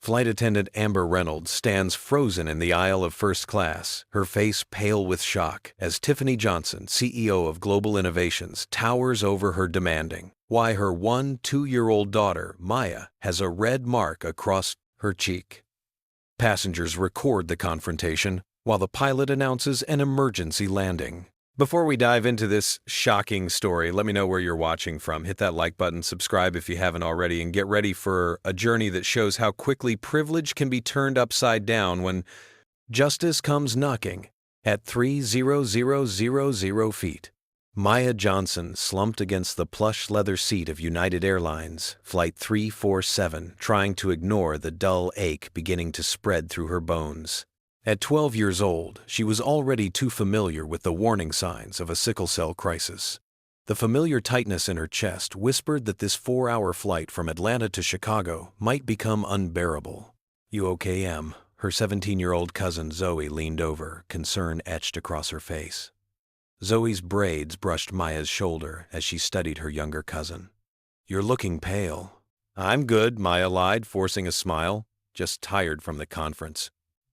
Flight attendant Amber Reynolds stands frozen in the aisle of first class, her face pale with shock, as Tiffany Johnson, CEO of Global Innovations, towers over her demanding why her 2-year-old daughter, Maya, has a red mark across her cheek. Passengers record the confrontation, while the pilot announces an emergency landing. Before we dive into this shocking story, let me know where you're watching from. Hit that like button, subscribe if you haven't already, and get ready for a journey that shows how quickly privilege can be turned upside down when justice comes knocking at 3,000 feet. Maya Johnson slumped against the plush leather seat of United Airlines Flight 347, trying to ignore the dull ache beginning to spread through her bones. At 12 years old, she was already too familiar with the warning signs of a sickle cell crisis. The familiar tightness in her chest whispered that this 4-hour flight from Atlanta to Chicago might become unbearable. "You okay, Em?" Her 17-year-old cousin Zoe leaned over, concern etched across her face. Zoe's braids brushed Maya's shoulder as she studied her younger cousin. "You're looking pale." "I'm good," Maya lied, forcing a smile, just tired from the conference.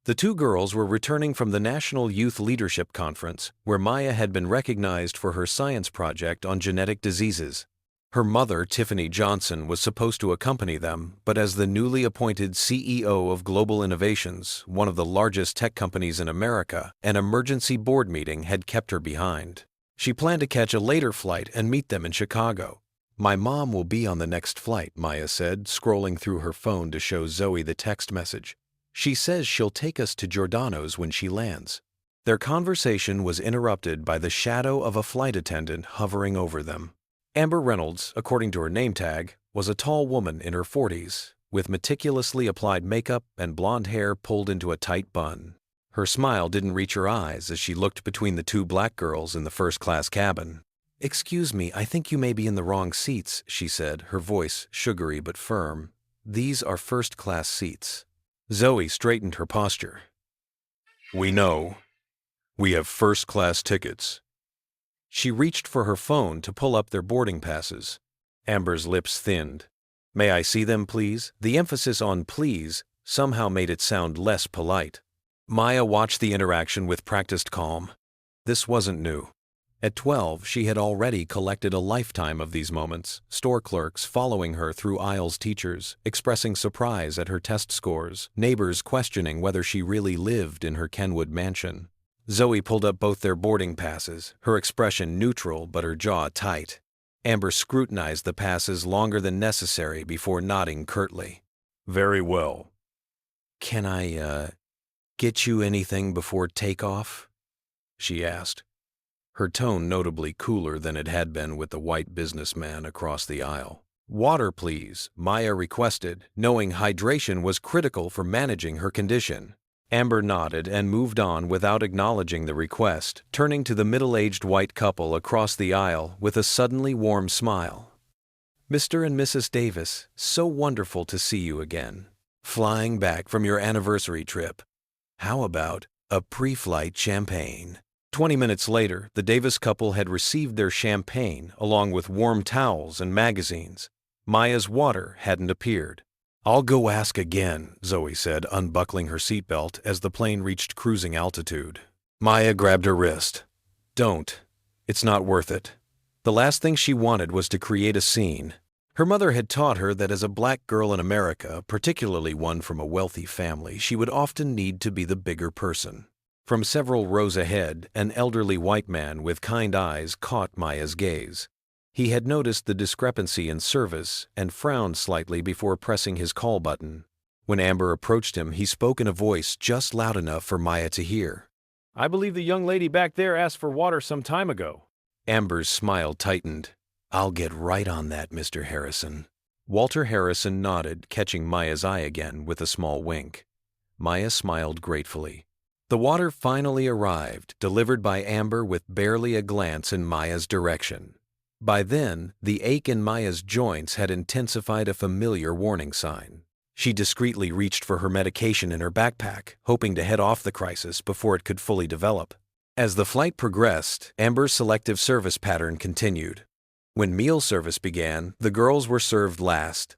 The two girls were returning from the National Youth Leadership Conference, where Maya had been recognized for her science project on genetic diseases. Her mother, Tiffany Johnson, was supposed to accompany them, but as the newly appointed CEO of Global Innovations, one of the largest tech companies in America, an emergency board meeting had kept her behind. She planned to catch a later flight and meet them in Chicago. "My mom will be on the next flight," Maya said, scrolling through her phone to show Zoe the text message. "She says she'll take us to Giordano's when she lands." Their conversation was interrupted by the shadow of a flight attendant hovering over them. Amber Reynolds, according to her name tag, was a tall woman in her 40s, with meticulously applied makeup and blonde hair pulled into a tight bun. Her smile didn't reach her eyes as she looked between the two black girls in the first-class cabin. "Excuse me, I think you may be in the wrong seats," she said, her voice sugary but firm. "These are first-class seats." Zoe straightened her posture. "We know. We have first-class tickets." She reached for her phone to pull up their boarding passes. Amber's lips thinned. "May I see them, please?" The emphasis on "please" somehow made it sound less polite. Maya watched the interaction with practiced calm. This wasn't new. At 12, she had already collected a lifetime of these moments, store clerks following her through aisles, teachers expressing surprise at her test scores, neighbors questioning whether she really lived in her Kenwood mansion. Zoe pulled up both their boarding passes, her expression neutral but her jaw tight. Amber scrutinized the passes longer than necessary before nodding curtly. "Very well." "Can I, get you anything before takeoff?" she asked. Her tone notably cooler than it had been with the white businessman across the aisle. "Water, please," Maya requested, knowing hydration was critical for managing her condition. Amber nodded and moved on without acknowledging the request, turning to the middle-aged white couple across the aisle with a suddenly warm smile. "Mr. and Mrs. Davis, so wonderful to see you again. Flying back from your anniversary trip. How about a pre-flight champagne?" 20 minutes later, the Davis couple had received their champagne along with warm towels and magazines. Maya's water hadn't appeared. "I'll go ask again," Zoe said, unbuckling her seatbelt as the plane reached cruising altitude. Maya grabbed her wrist. "Don't. It's not worth it." The last thing she wanted was to create a scene. Her mother had taught her that as a black girl in America, particularly one from a wealthy family, she would often need to be the bigger person. From several rows ahead, an elderly white man with kind eyes caught Maya's gaze. He had noticed the discrepancy in service and frowned slightly before pressing his call button. When Amber approached him, he spoke in a voice just loud enough for Maya to hear. "I believe the young lady back there asked for water some time ago." Amber's smile tightened. "I'll get right on that, Mr. Harrison." Walter Harrison nodded, catching Maya's eye again with a small wink. Maya smiled gratefully. The water finally arrived, delivered by Amber with barely a glance in Maya's direction. By then, the ache in Maya's joints had intensified a familiar warning sign. She discreetly reached for her medication in her backpack, hoping to head off the crisis before it could fully develop. As the flight progressed, Amber's selective service pattern continued. When meal service began, the girls were served last.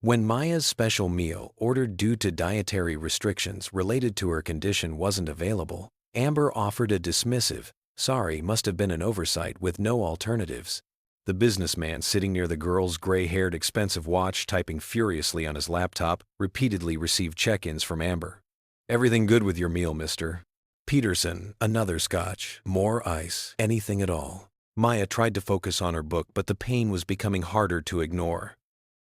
When Maya's special meal, ordered due to dietary restrictions related to her condition, wasn't available, Amber offered a dismissive, "Sorry, must have been an oversight," with no alternatives. The businessman sitting near the girl's gray-haired expensive watch, typing furiously on his laptop, repeatedly received check-ins from Amber. "Everything good with your meal, mister?" "Peterson, another scotch, more ice, anything at all." Maya tried to focus on her book, but the pain was becoming harder to ignore.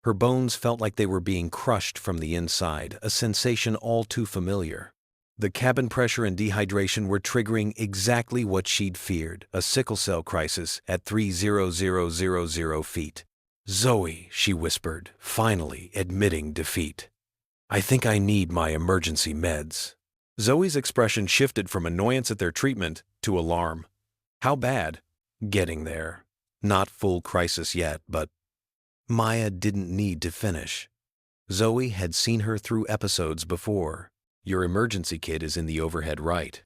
Her bones felt like they were being crushed from the inside, a sensation all too familiar. The cabin pressure and dehydration were triggering exactly what she'd feared, a sickle cell crisis at 3,000 feet. "Zoe," she whispered, finally admitting defeat. "I think I need my emergency meds." Zoe's expression shifted from annoyance at their treatment to alarm. "How bad?" "Getting there. Not full crisis yet, but—" Maya didn't need to finish. Zoe had seen her through episodes before. "Your emergency kit is in the overhead right."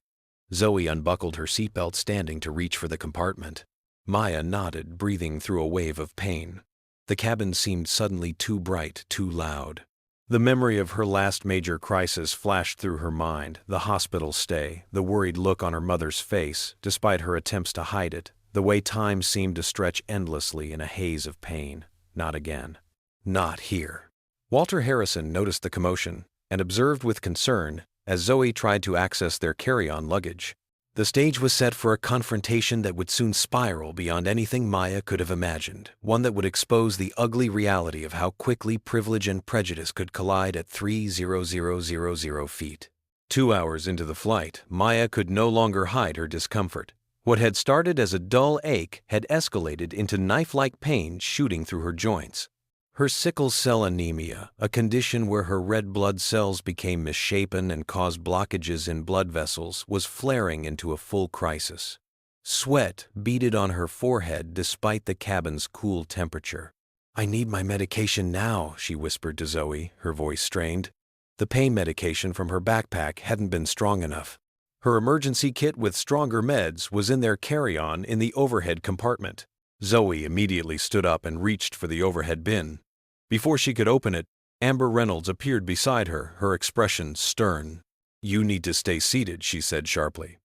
Zoe unbuckled her seatbelt, standing to reach for the compartment. Maya nodded, breathing through a wave of pain. The cabin seemed suddenly too bright, too loud. The memory of her last major crisis flashed through her mind, the hospital stay, the worried look on her mother's face, despite her attempts to hide it, the way time seemed to stretch endlessly in a haze of pain. Not again. Not here. Walter Harrison noticed the commotion and observed with concern as Zoe tried to access their carry-on luggage. The stage was set for a confrontation that would soon spiral beyond anything Maya could have imagined, one that would expose the ugly reality of how quickly privilege and prejudice could collide at 3,000 feet. 2 hours into the flight, Maya could no longer hide her discomfort. What had started as a dull ache had escalated into knife-like pain shooting through her joints. Her sickle cell anemia, a condition where her red blood cells became misshapen and caused blockages in blood vessels, was flaring into a full crisis. Sweat beaded on her forehead despite the cabin's cool temperature. "I need my medication now," she whispered to Zoe, her voice strained. The pain medication from her backpack hadn't been strong enough. Her emergency kit with stronger meds was in their carry-on in the overhead compartment. Zoe immediately stood up and reached for the overhead bin. Before she could open it, Amber Reynolds appeared beside her, her expression stern. "You need to stay seated," she said sharply.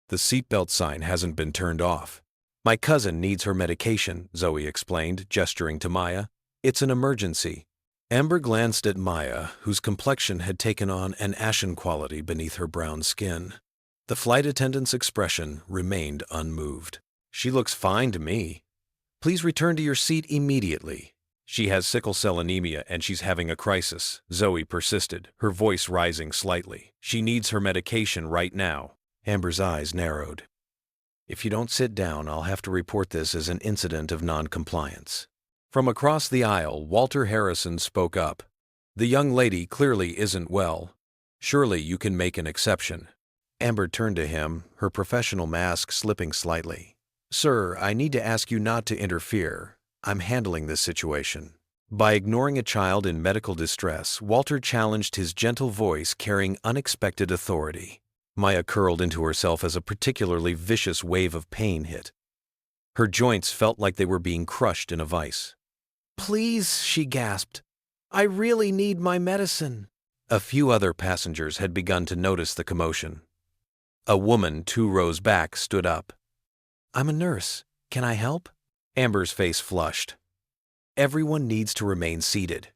"The seatbelt sign hasn't been turned off." "My cousin needs her medication," Zoe explained, gesturing to Maya. "It's an emergency." Amber glanced at Maya, whose complexion had taken on an ashen quality beneath her brown skin. The flight attendant's expression remained unmoved. "She looks fine to me." "Please return to your seat immediately." "She has sickle cell anemia and she's having a crisis," Zoe persisted, her voice rising slightly. "She needs her medication right now." Amber's eyes narrowed. "If you don't sit down, I'll have to report this as an incident of non-compliance." From across the aisle, Walter Harrison spoke up. "The young lady clearly isn't well. Surely you can make an exception." Amber turned to him, her professional mask slipping slightly. "Sir, I need to ask you not to interfere. I'm handling this situation." By ignoring a child in medical distress, Walter challenged, his gentle voice carrying unexpected authority. Maya curled into herself as a particularly vicious wave of pain hit. Her joints felt like they were being crushed in a vice. "Please," she gasped. "I really need my medicine." A few other passengers had begun to notice the commotion. A woman 2 rows back stood up. "I'm a nurse. Can I help?" Amber's face flushed. "Everyone needs to remain seated.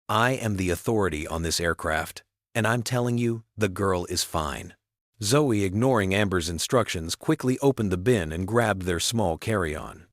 I am the authority on this aircraft, and I'm telling you, the girl is fine." Zoe, ignoring Amber's instructions, quickly opened the bin and grabbed their small carry-on.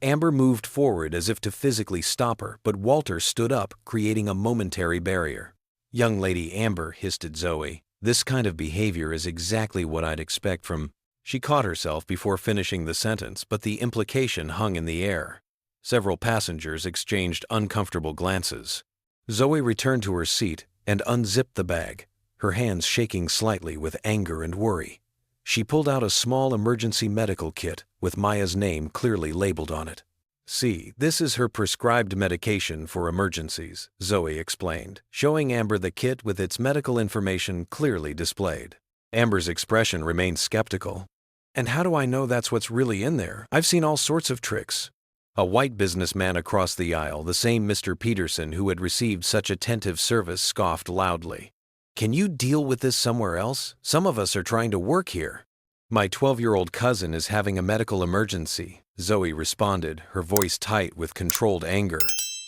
Amber moved forward as if to physically stop her, but Walter stood up, creating a momentary barrier. "Young lady Amber," hissed at Zoe, "this kind of behavior is exactly what I'd expect from—" She caught herself before finishing the sentence, but the implication hung in the air. Several passengers exchanged uncomfortable glances. Zoe returned to her seat and unzipped the bag, her hands shaking slightly with anger and worry. She pulled out a small emergency medical kit with Maya's name clearly labeled on it. "See, this is her prescribed medication for emergencies," Zoe explained, showing Amber the kit with its medical information clearly displayed. Amber's expression remained skeptical. "And how do I know that's what's really in there? I've seen all sorts of tricks." A white businessman across the aisle, the same Mr. Peterson who had received such attentive service, scoffed loudly. "Can you deal with this somewhere else? Some of us are trying to work here." "My 12-year-old cousin is having a medical emergency," Zoe responded, her voice tight with controlled anger.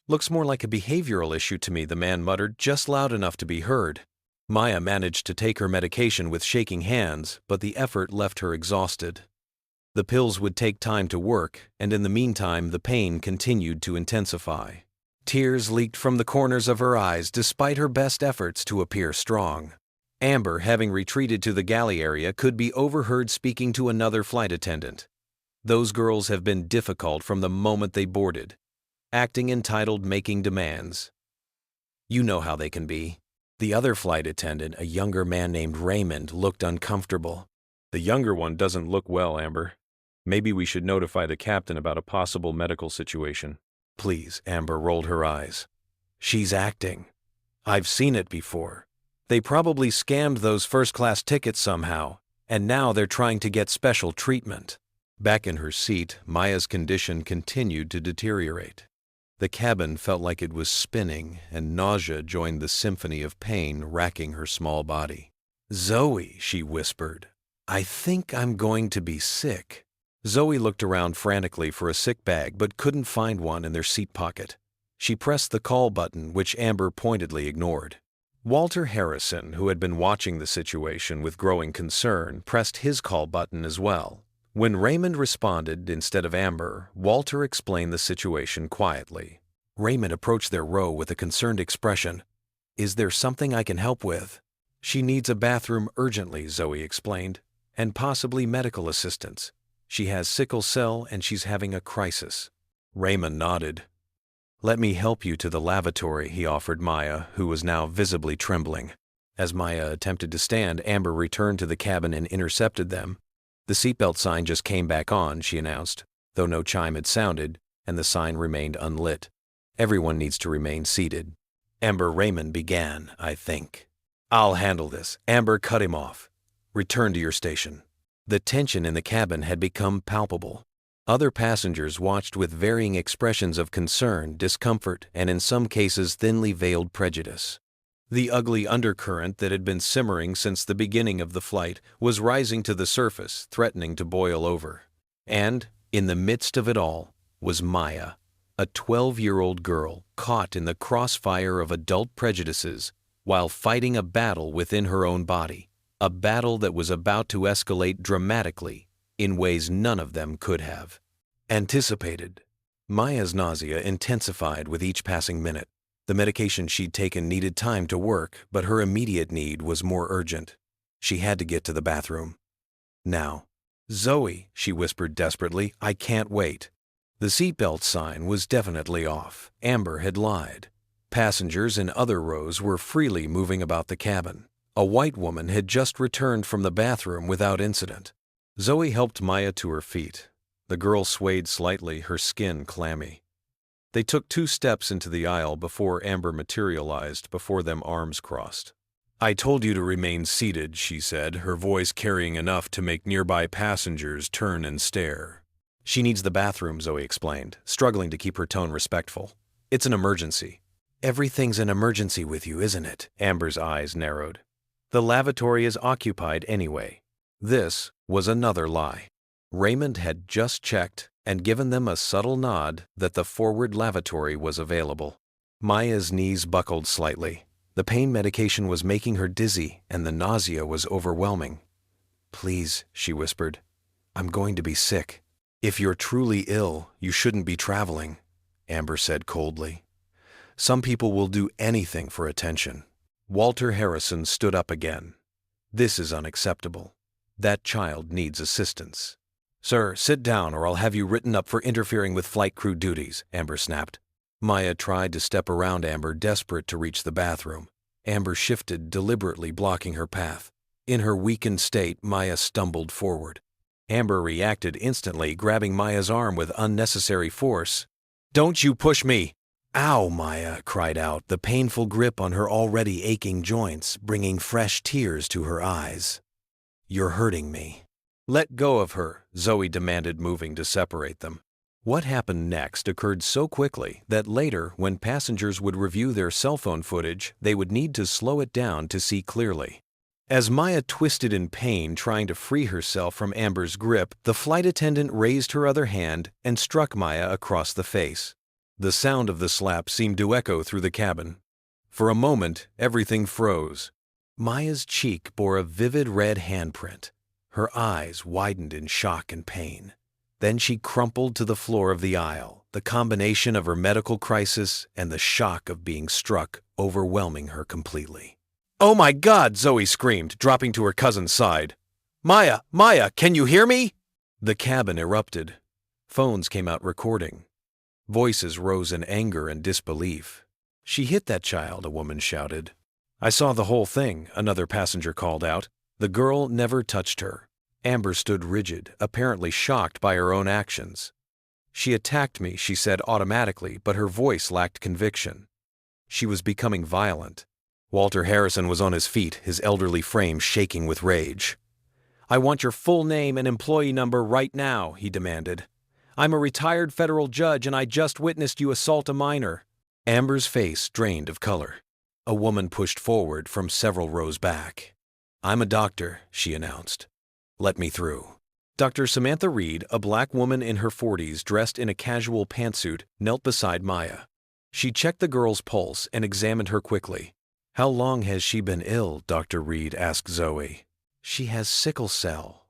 "Looks more like a behavioral issue to me," the man muttered, just loud enough to be heard. Maya managed to take her medication with shaking hands, but the effort left her exhausted. The pills would take time to work, and in the meantime the pain continued to intensify. Tears leaked from the corners of her eyes despite her best efforts to appear strong. Amber, having retreated to the galley area, could be overheard speaking to another flight attendant. "Those girls have been difficult from the moment they boarded. Acting entitled, making demands. You know how they can be." The other flight attendant, a younger man named Raymond, looked uncomfortable. The younger one doesn't look well, Amber. Maybe we should notify the captain about a possible medical situation. "Please," Amber rolled her eyes. "She's acting. I've seen it before. They probably scammed those first-class tickets somehow, and now they're trying to get special treatment." Back in her seat, Maya's condition continued to deteriorate. The cabin felt like it was spinning, and nausea joined the symphony of pain racking her small body. "Zoe," she whispered, "I think I'm going to be sick." Zoe looked around frantically for a sick bag but couldn't find one in their seat pocket. She pressed the call button, which Amber pointedly ignored. Walter Harrison, who had been watching the situation with growing concern, pressed his call button as well. When Raymond responded instead of Amber, Walter explained the situation quietly. Raymond approached their row with a concerned expression. "Is there something I can help with?" "She needs a bathroom urgently," Zoe explained, "and possibly medical assistance. She has sickle cell and she's having a crisis." Raymond nodded. "Let me help you to the lavatory," he offered Maya, who was now visibly trembling. As Maya attempted to stand, Amber returned to the cabin and intercepted them. "The seatbelt sign just came back on," she announced, though no chime had sounded, and the sign remained unlit. "Everyone needs to remain seated." Raymond began, "I think." "I'll handle this." Amber cut him off. "Return to your station." The tension in the cabin had become palpable. Other passengers watched with varying expressions of concern, discomfort, and in some cases thinly veiled prejudice. The ugly undercurrent that had been simmering since the beginning of the flight was rising to the surface, threatening to boil over. And, in the midst of it all, was Maya, a 12-year-old girl caught in the crossfire of adult prejudices while fighting a battle within her own body, a battle that was about to escalate dramatically in ways none of them could have anticipated. Maya's nausea intensified with each passing minute. The medication she'd taken needed time to work, but her immediate need was more urgent. She had to get to the bathroom. Now. "Zoe," she whispered desperately, "I can't wait." The seatbelt sign was definitely off. Amber had lied. Passengers in other rows were freely moving about the cabin. A white woman had just returned from the bathroom without incident. Zoe helped Maya to her feet. The girl swayed slightly, her skin clammy. They took 2 steps into the aisle before Amber materialized before them, arms crossed. "I told you to remain seated," she said, her voice carrying enough to make nearby passengers turn and stare. "She needs the bathroom," Zoe explained, struggling to keep her tone respectful. "It's an emergency." "Everything's an emergency with you, isn't it?" Amber's eyes narrowed. "The lavatory is occupied anyway." This was another lie. Raymond had just checked and given them a subtle nod that the forward lavatory was available. Maya's knees buckled slightly. The pain medication was making her dizzy, and the nausea was overwhelming. "Please," she whispered, "I'm going to be sick." "If you're truly ill, you shouldn't be traveling," Amber said coldly. "Some people will do anything for attention." Walter Harrison stood up again. "This is unacceptable. That child needs assistance." "Sir, sit down or I'll have you written up for interfering with flight crew duties," Amber snapped. Maya tried to step around Amber, desperate to reach the bathroom. Amber shifted, deliberately blocking her path. In her weakened state, Maya stumbled forward. Amber reacted instantly, grabbing Maya's arm with unnecessary force. "Don't you push me!" "Ow!" Maya cried out, the painful grip on her already aching joints bringing fresh tears to her eyes. "You're hurting me." "Let go of her," Zoe demanded, moving to separate them. What happened next occurred so quickly that later, when passengers would review their cell phone footage, they would need to slow it down to see clearly. As Maya twisted in pain trying to free herself from Amber's grip, the flight attendant raised her other hand and struck Maya across the face. The sound of the slap seemed to echo through the cabin. For a moment, everything froze. Maya's cheek bore a vivid red handprint. Her eyes widened in shock and pain. Then she crumpled to the floor of the aisle, the combination of her medical crisis and the shock of being struck overwhelming her completely. "Oh my God!" Zoe screamed, dropping to her cousin's side. "Maya! Maya! Can you hear me?" The cabin erupted. Phones came out recording. Voices rose in anger and disbelief. "She hit that child," a woman shouted. "I saw the whole thing," another passenger called out. "The girl never touched her." Amber stood rigid, apparently shocked by her own actions. "She attacked me," she said automatically, but her voice lacked conviction. She was becoming violent. Walter Harrison was on his feet, his elderly frame shaking with rage. "I want your full name and employee number right now," he demanded. "I'm a retired federal judge and I just witnessed you assault a minor." Amber's face drained of color. A woman pushed forward from several rows back. "I'm a doctor," she announced. "Let me through." Dr. Samantha Reed, a black woman in her 40s dressed in a casual pantsuit, knelt beside Maya. She checked the girl's pulse and examined her quickly. "How long has she been ill?" Dr. Reed asked Zoe. "She has sickle cell."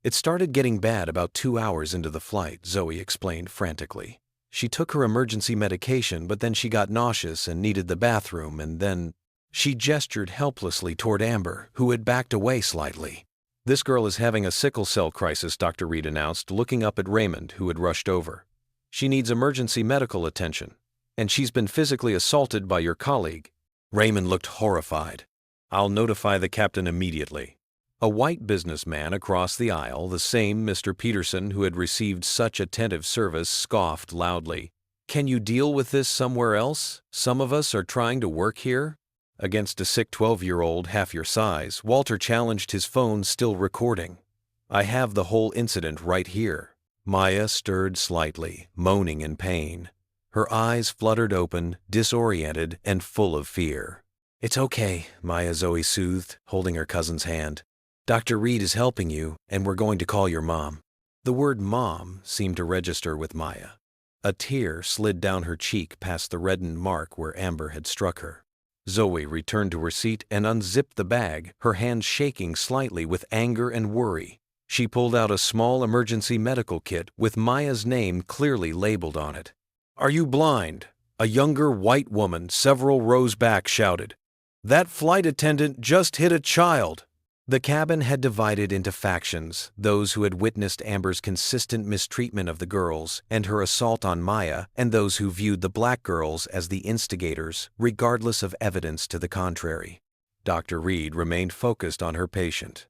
"It started getting bad about 2 hours into the flight," Zoe explained frantically. "She took her emergency medication, but then she got nauseous and needed the bathroom, and then—" She gestured helplessly toward Amber, who had backed away slightly. "This girl is having a sickle cell crisis," Dr. Reed announced, looking up at Raymond, who had rushed over. "She needs emergency medical attention, and she's been physically assaulted by your colleague." Raymond looked horrified. "I'll notify the captain immediately." A white businessman across the aisle, the same Mr. Peterson who had received such attentive service, scoffed loudly. "Can you deal with this somewhere else? Some of us are trying to work here." Against a sick 12-year-old half your size, Walter challenged, his phone still recording. "I have the whole incident right here." Maya stirred slightly, moaning in pain. Her eyes fluttered open, disoriented and full of fear. "It's okay," Zoe soothed, holding her cousin's hand. "Dr. Reed is helping you, and we're going to call your mom." The word mom seemed to register with Maya. A tear slid down her cheek past the reddened mark where Amber had struck her. Zoe returned to her seat and unzipped the bag, her hands shaking slightly with anger and worry. She pulled out a small emergency medical kit with Maya's name clearly labeled on it. "Are you blind?" A younger white woman several rows back shouted. "That flight attendant just hit a child." The cabin had divided into factions, those who had witnessed Amber's consistent mistreatment of the girls and her assault on Maya, and those who viewed the black girls as the instigators, regardless of evidence to the contrary. Dr. Reed remained focused on her patient.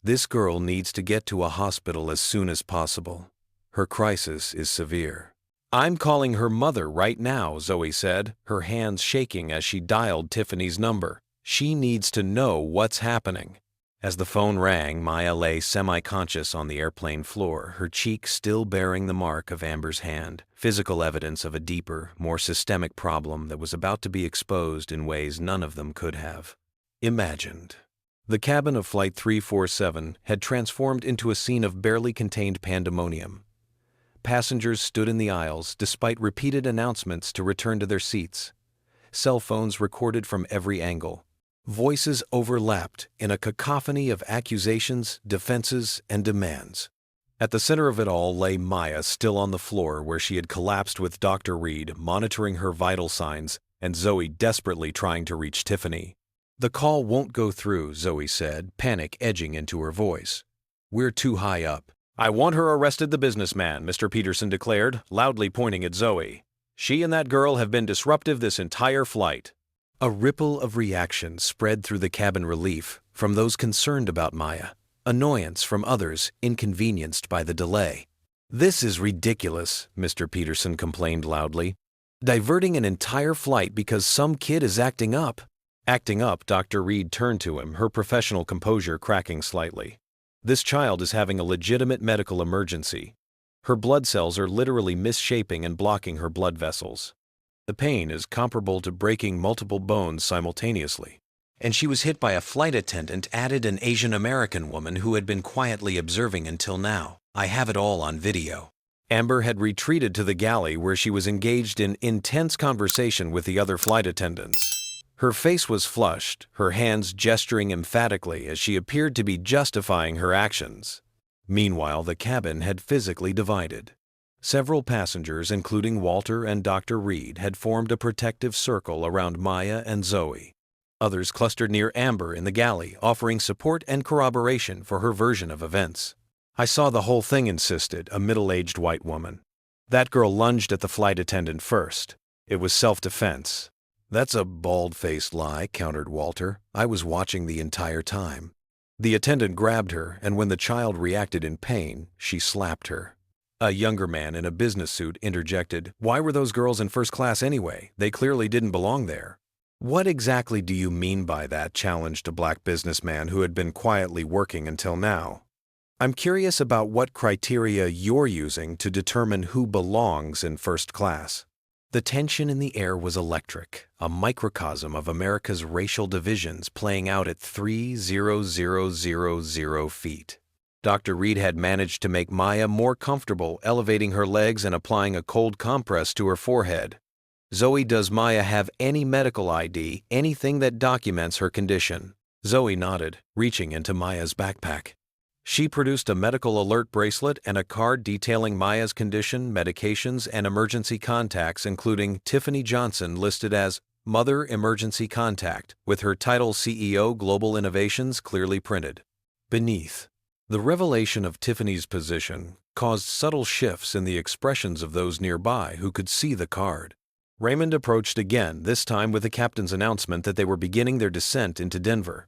"This girl needs to get to a hospital as soon as possible. Her crisis is severe." "I'm calling her mother right now," Zoe said, her hands shaking as she dialed Tiffany's number. "She needs to know what's happening." As the phone rang, Maya lay semi-conscious on the airplane floor, her cheek still bearing the mark of Amber's hand, physical evidence of a deeper, more systemic problem that was about to be exposed in ways none of them could have imagined. The cabin of Flight 347 had transformed into a scene of barely contained pandemonium. Passengers stood in the aisles despite repeated announcements to return to their seats. Cell phones recorded from every angle. Voices overlapped in a cacophony of accusations, defenses, and demands. At the center of it all lay Maya, still on the floor where she had collapsed, with Dr. Reed monitoring her vital signs and Zoe desperately trying to reach Tiffany. "The call won't go through," Zoe said, panic edging into her voice. "We're too high up." "I want her arrested, the businessman," Mr. Peterson declared, loudly pointing at Zoe. "She and that girl have been disruptive this entire flight." A ripple of reaction spread through the cabin relief, from those concerned about Maya, annoyance from others inconvenienced by the delay. "This is ridiculous," Mr. Peterson complained loudly. "Diverting an entire flight because some kid is acting up." Acting up, Dr. Reed turned to him, her professional composure cracking slightly. "This child is having a legitimate medical emergency. Her blood cells are literally misshaping and blocking her blood vessels. The pain is comparable to breaking multiple bones simultaneously. And she was hit by a flight attendant, added an Asian American woman who had been quietly observing until now. I have it all on video. Amber had retreated to the galley where she was engaged in intense conversation with the other flight attendants. Her face was flushed, her hands gesturing emphatically as she appeared to be justifying her actions. Meanwhile, the cabin had physically divided. Several passengers, including Walter and Dr. Reed, had formed a protective circle around Maya and Zoe. Others clustered near Amber in the galley, offering support and corroboration for her version of events. I saw the whole thing, insisted a middle-aged white woman. That girl lunged at the flight attendant first. It was self-defense. That's a bald-faced lie, countered Walter. I was watching the entire time. The attendant grabbed her, and when the child reacted in pain, she slapped her. A younger man in a business suit interjected, "Why were those girls in first class anyway? They clearly didn't belong there." "What exactly do you mean by that?" challenged a black businessman who had been quietly working until now. "I'm curious about what criteria you're using to determine who belongs in first class." The tension in the air was electric, a microcosm of America's racial divisions playing out at 3,000 feet. Dr. Reed had managed to make Maya more comfortable, elevating her legs and applying a cold compress to her forehead. "Zoe, does Maya have any medical ID, anything that documents her condition?" Zoe nodded, reaching into Maya's backpack. She produced a medical alert bracelet and a card detailing Maya's condition, medications, and emergency contacts, including Tiffany Johnson listed as Mother Emergency Contact, with her title CEO Global Innovations clearly printed. Beneath, the revelation of Tiffany's position caused subtle shifts in the expressions of those nearby who could see the card. Raymond approached again, this time with the captain's announcement that they were beginning their descent into Denver.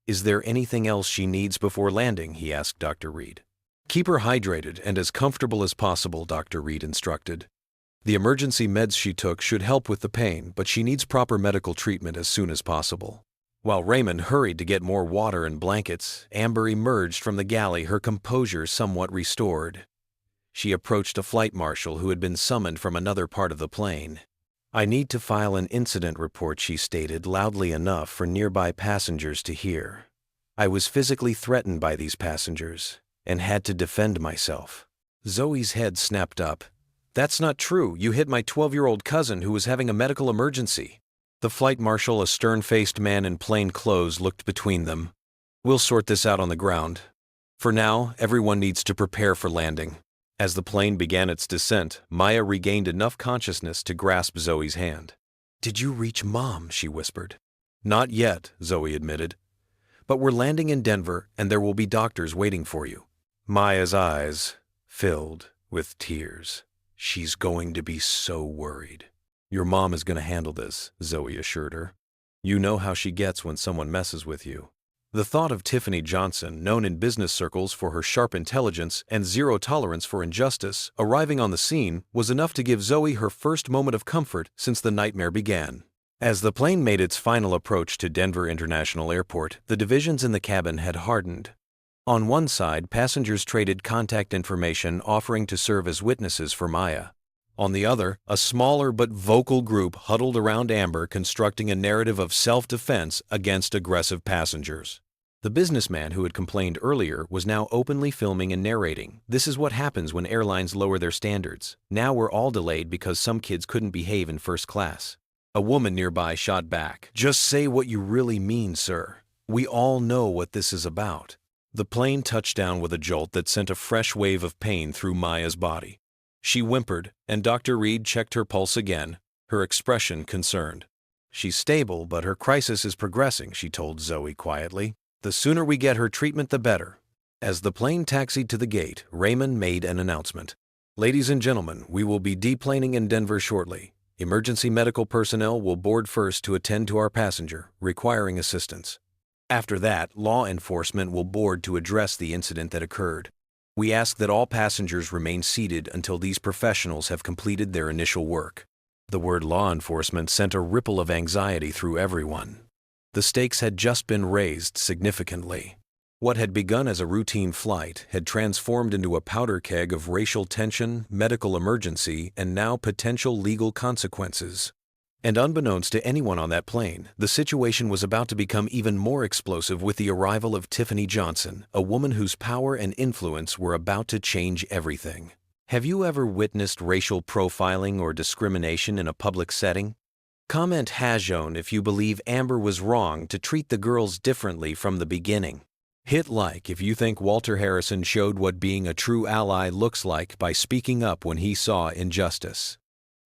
"Is there anything else she needs before landing?" he asked Dr. Reed. "Keep her hydrated and as comfortable as possible," Dr. Reed instructed. "The emergency meds she took should help with the pain, but she needs proper medical treatment as soon as possible." While Raymond hurried to get more water and blankets, Amber emerged from the galley, her composure somewhat restored. She approached a flight marshal who had been summoned from another part of the plane. "I need to file an incident report," she stated loudly enough for nearby passengers to hear. "I was physically threatened by these passengers and had to defend myself." Zoe's head snapped up. "That's not true. You hit my 12-year-old cousin who was having a medical emergency." The flight marshal, a stern-faced man in plain clothes, looked between them. "We'll sort this out on the ground. For now, everyone needs to prepare for landing." As the plane began its descent, Maya regained enough consciousness to grasp Zoe's hand. "Did you reach Mom?" she whispered. "Not yet," Zoe admitted. "But we're landing in Denver, and there will be doctors waiting for you." Maya's eyes filled with tears. "She's going to be so worried." "Your mom is going to handle this," Zoe assured her. "You know how she gets when someone messes with you." The thought of Tiffany Johnson, known in business circles for her sharp intelligence and zero tolerance for injustice, arriving on the scene was enough to give Zoe her first moment of comfort since the nightmare began. As the plane made its final approach to Denver International Airport, the divisions in the cabin had hardened. On one side, passengers traded contact information, offering to serve as witnesses for Maya. On the other, a smaller but vocal group huddled around Amber, constructing a narrative of self-defense against aggressive passengers. The businessman who had complained earlier was now openly filming and narrating. "This is what happens when airlines lower their standards. Now we're all delayed because some kids couldn't behave in first class." A woman nearby shot back, "Just say what you really mean, sir. We all know what this is about." The plane touched down with a jolt that sent a fresh wave of pain through Maya's body. She whimpered, and Dr. Reed checked her pulse again, her expression concerned. "She's stable, but her crisis is progressing," she told Zoe quietly. "The sooner we get her treatment, the better." As the plane taxied to the gate, Raymond made an announcement. "Ladies and gentlemen, we will be deplaning in Denver shortly. Emergency medical personnel will board first to attend to our passenger, requiring assistance. After that, law enforcement will board to address the incident that occurred. We ask that all passengers remain seated until these professionals have completed their initial work." The word law enforcement sent a ripple of anxiety through everyone. The stakes had just been raised significantly. What had begun as a routine flight had transformed into a powder keg of racial tension, medical emergency, and now potential legal consequences. And unbeknownst to anyone on that plane, the situation was about to become even more explosive with the arrival of Tiffany Johnson, a woman whose power and influence were about to change everything. Have you ever witnessed racial profiling or discrimination in a public setting? Comment #, if you believe Amber was wrong to treat the girls differently from the beginning. Hit like if you think Walter Harrison showed what being a true ally looks like by speaking up when he saw injustice.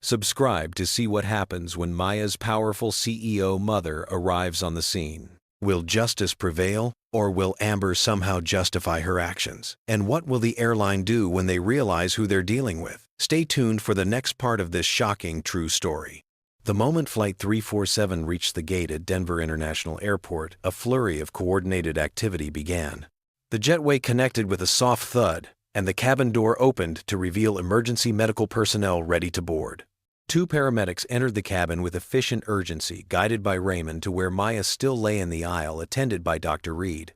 Subscribe to see what happens when Maya's powerful CEO mother arrives on the scene. Will justice prevail, or will Amber somehow justify her actions? And what will the airline do when they realize who they're dealing with? Stay tuned for the next part of this shocking true story. The moment Flight 347 reached the gate at Denver International Airport, a flurry of coordinated activity began. The jetway connected with a soft thud, and the cabin door opened to reveal emergency medical personnel ready to board. 2 paramedics entered the cabin with efficient urgency, guided by Raymond to where Maya still lay in the aisle, attended by Dr. Reed.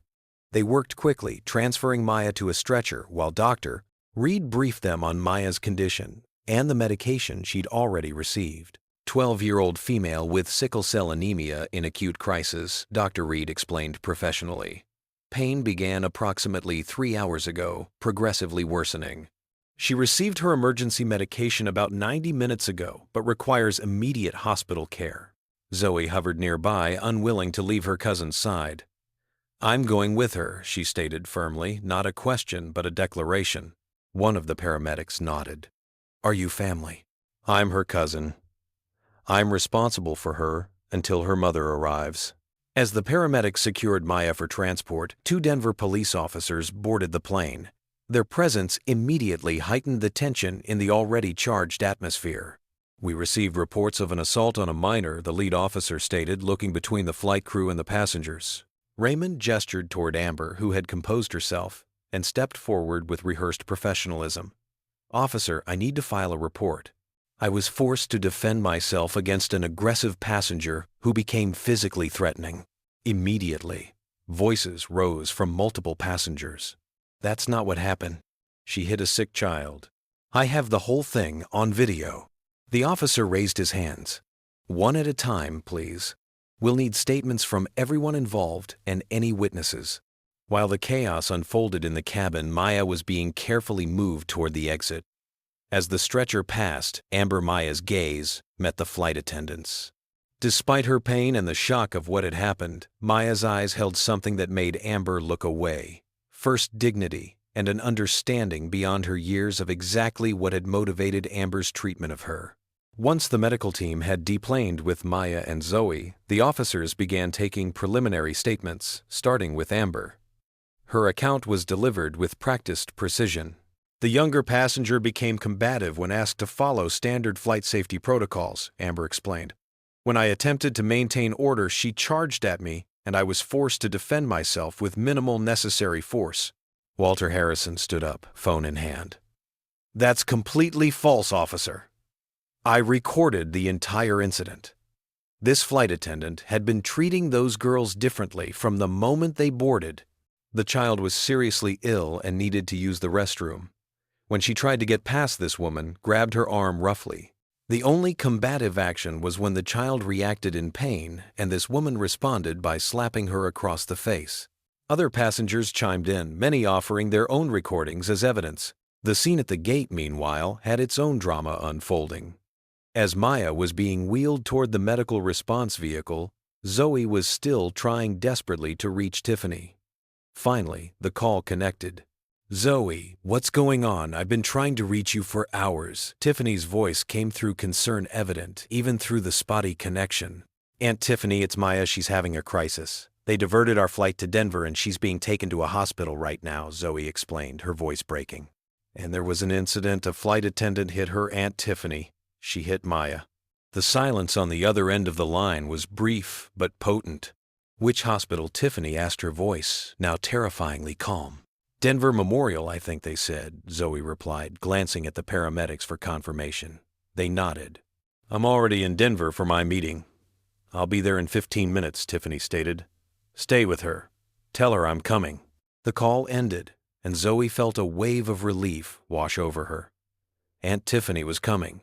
They worked quickly, transferring Maya to a stretcher, while Dr. Reed briefed them on Maya's condition and the medication she'd already received. 12-year-old female with sickle cell anemia in acute crisis, Dr. Reed explained professionally. Pain began approximately 3 hours ago, progressively worsening. She received her emergency medication about 90 minutes ago, but requires immediate hospital care. Zoe hovered nearby, unwilling to leave her cousin's side. "I'm going with her," she stated firmly, not a question but a declaration. One of the paramedics nodded. "Are you family?" "I'm her cousin. I'm responsible for her until her mother arrives." As the paramedics secured Maya for transport, 2 Denver police officers boarded the plane. Their presence immediately heightened the tension in the already charged atmosphere. "We received reports of an assault on a minor," the lead officer stated, looking between the flight crew and the passengers. Raymond gestured toward Amber, who had composed herself, and stepped forward with rehearsed professionalism. "Officer, I need to file a report. I was forced to defend myself against an aggressive passenger who became physically threatening." Immediately, voices rose from multiple passengers. "That's not what happened. She hit a sick child. I have the whole thing on video." The officer raised his hands. "One at a time, please. We'll need statements from everyone involved and any witnesses." While the chaos unfolded in the cabin, Maya was being carefully moved toward the exit. As the stretcher passed, Amber Maya's gaze met the flight attendant's. Despite her pain and the shock of what had happened, Maya's eyes held something that made Amber look away. First dignity and an understanding beyond her years of exactly what had motivated Amber's treatment of her. Once the medical team had deplaned with Maya and Zoe, the officers began taking preliminary statements, starting with Amber. Her account was delivered with practiced precision. "The younger passenger became combative when asked to follow standard flight safety protocols," Amber explained. "When I attempted to maintain order, she charged at me, and I was forced to defend myself with minimal necessary force." Walter Harrison stood up, phone in hand. "That's completely false, officer. I recorded the entire incident. This flight attendant had been treating those girls differently from the moment they boarded. The child was seriously ill and needed to use the restroom. When she tried to get past this woman, grabbed her arm roughly. The only combative action was when the child reacted in pain, and this woman responded by slapping her across the face." Other passengers chimed in, many offering their own recordings as evidence. The scene at the gate, meanwhile, had its own drama unfolding. As Maya was being wheeled toward the medical response vehicle, Zoe was still trying desperately to reach Tiffany. Finally, the call connected. "Zoe, what's going on? I've been trying to reach you for hours." Tiffany's voice came through, concern evident, even through the spotty connection. "Aunt Tiffany, it's Maya. She's having a crisis. They diverted our flight to Denver and she's being taken to a hospital right now," Zoe explained, her voice breaking. "And there was an incident. A flight attendant hit her Aunt Tiffany. She hit Maya." The silence on the other end of the line was brief but potent. "Which hospital, Tiffany?" asked her voice, now terrifyingly calm. "Denver Memorial, I think they said," Zoe replied, glancing at the paramedics for confirmation. They nodded. "I'm already in Denver for my meeting. I'll be there in 15 minutes, Tiffany stated. "Stay with her. Tell her I'm coming." The call ended, and Zoe felt a wave of relief wash over her. Aunt Tiffany was coming.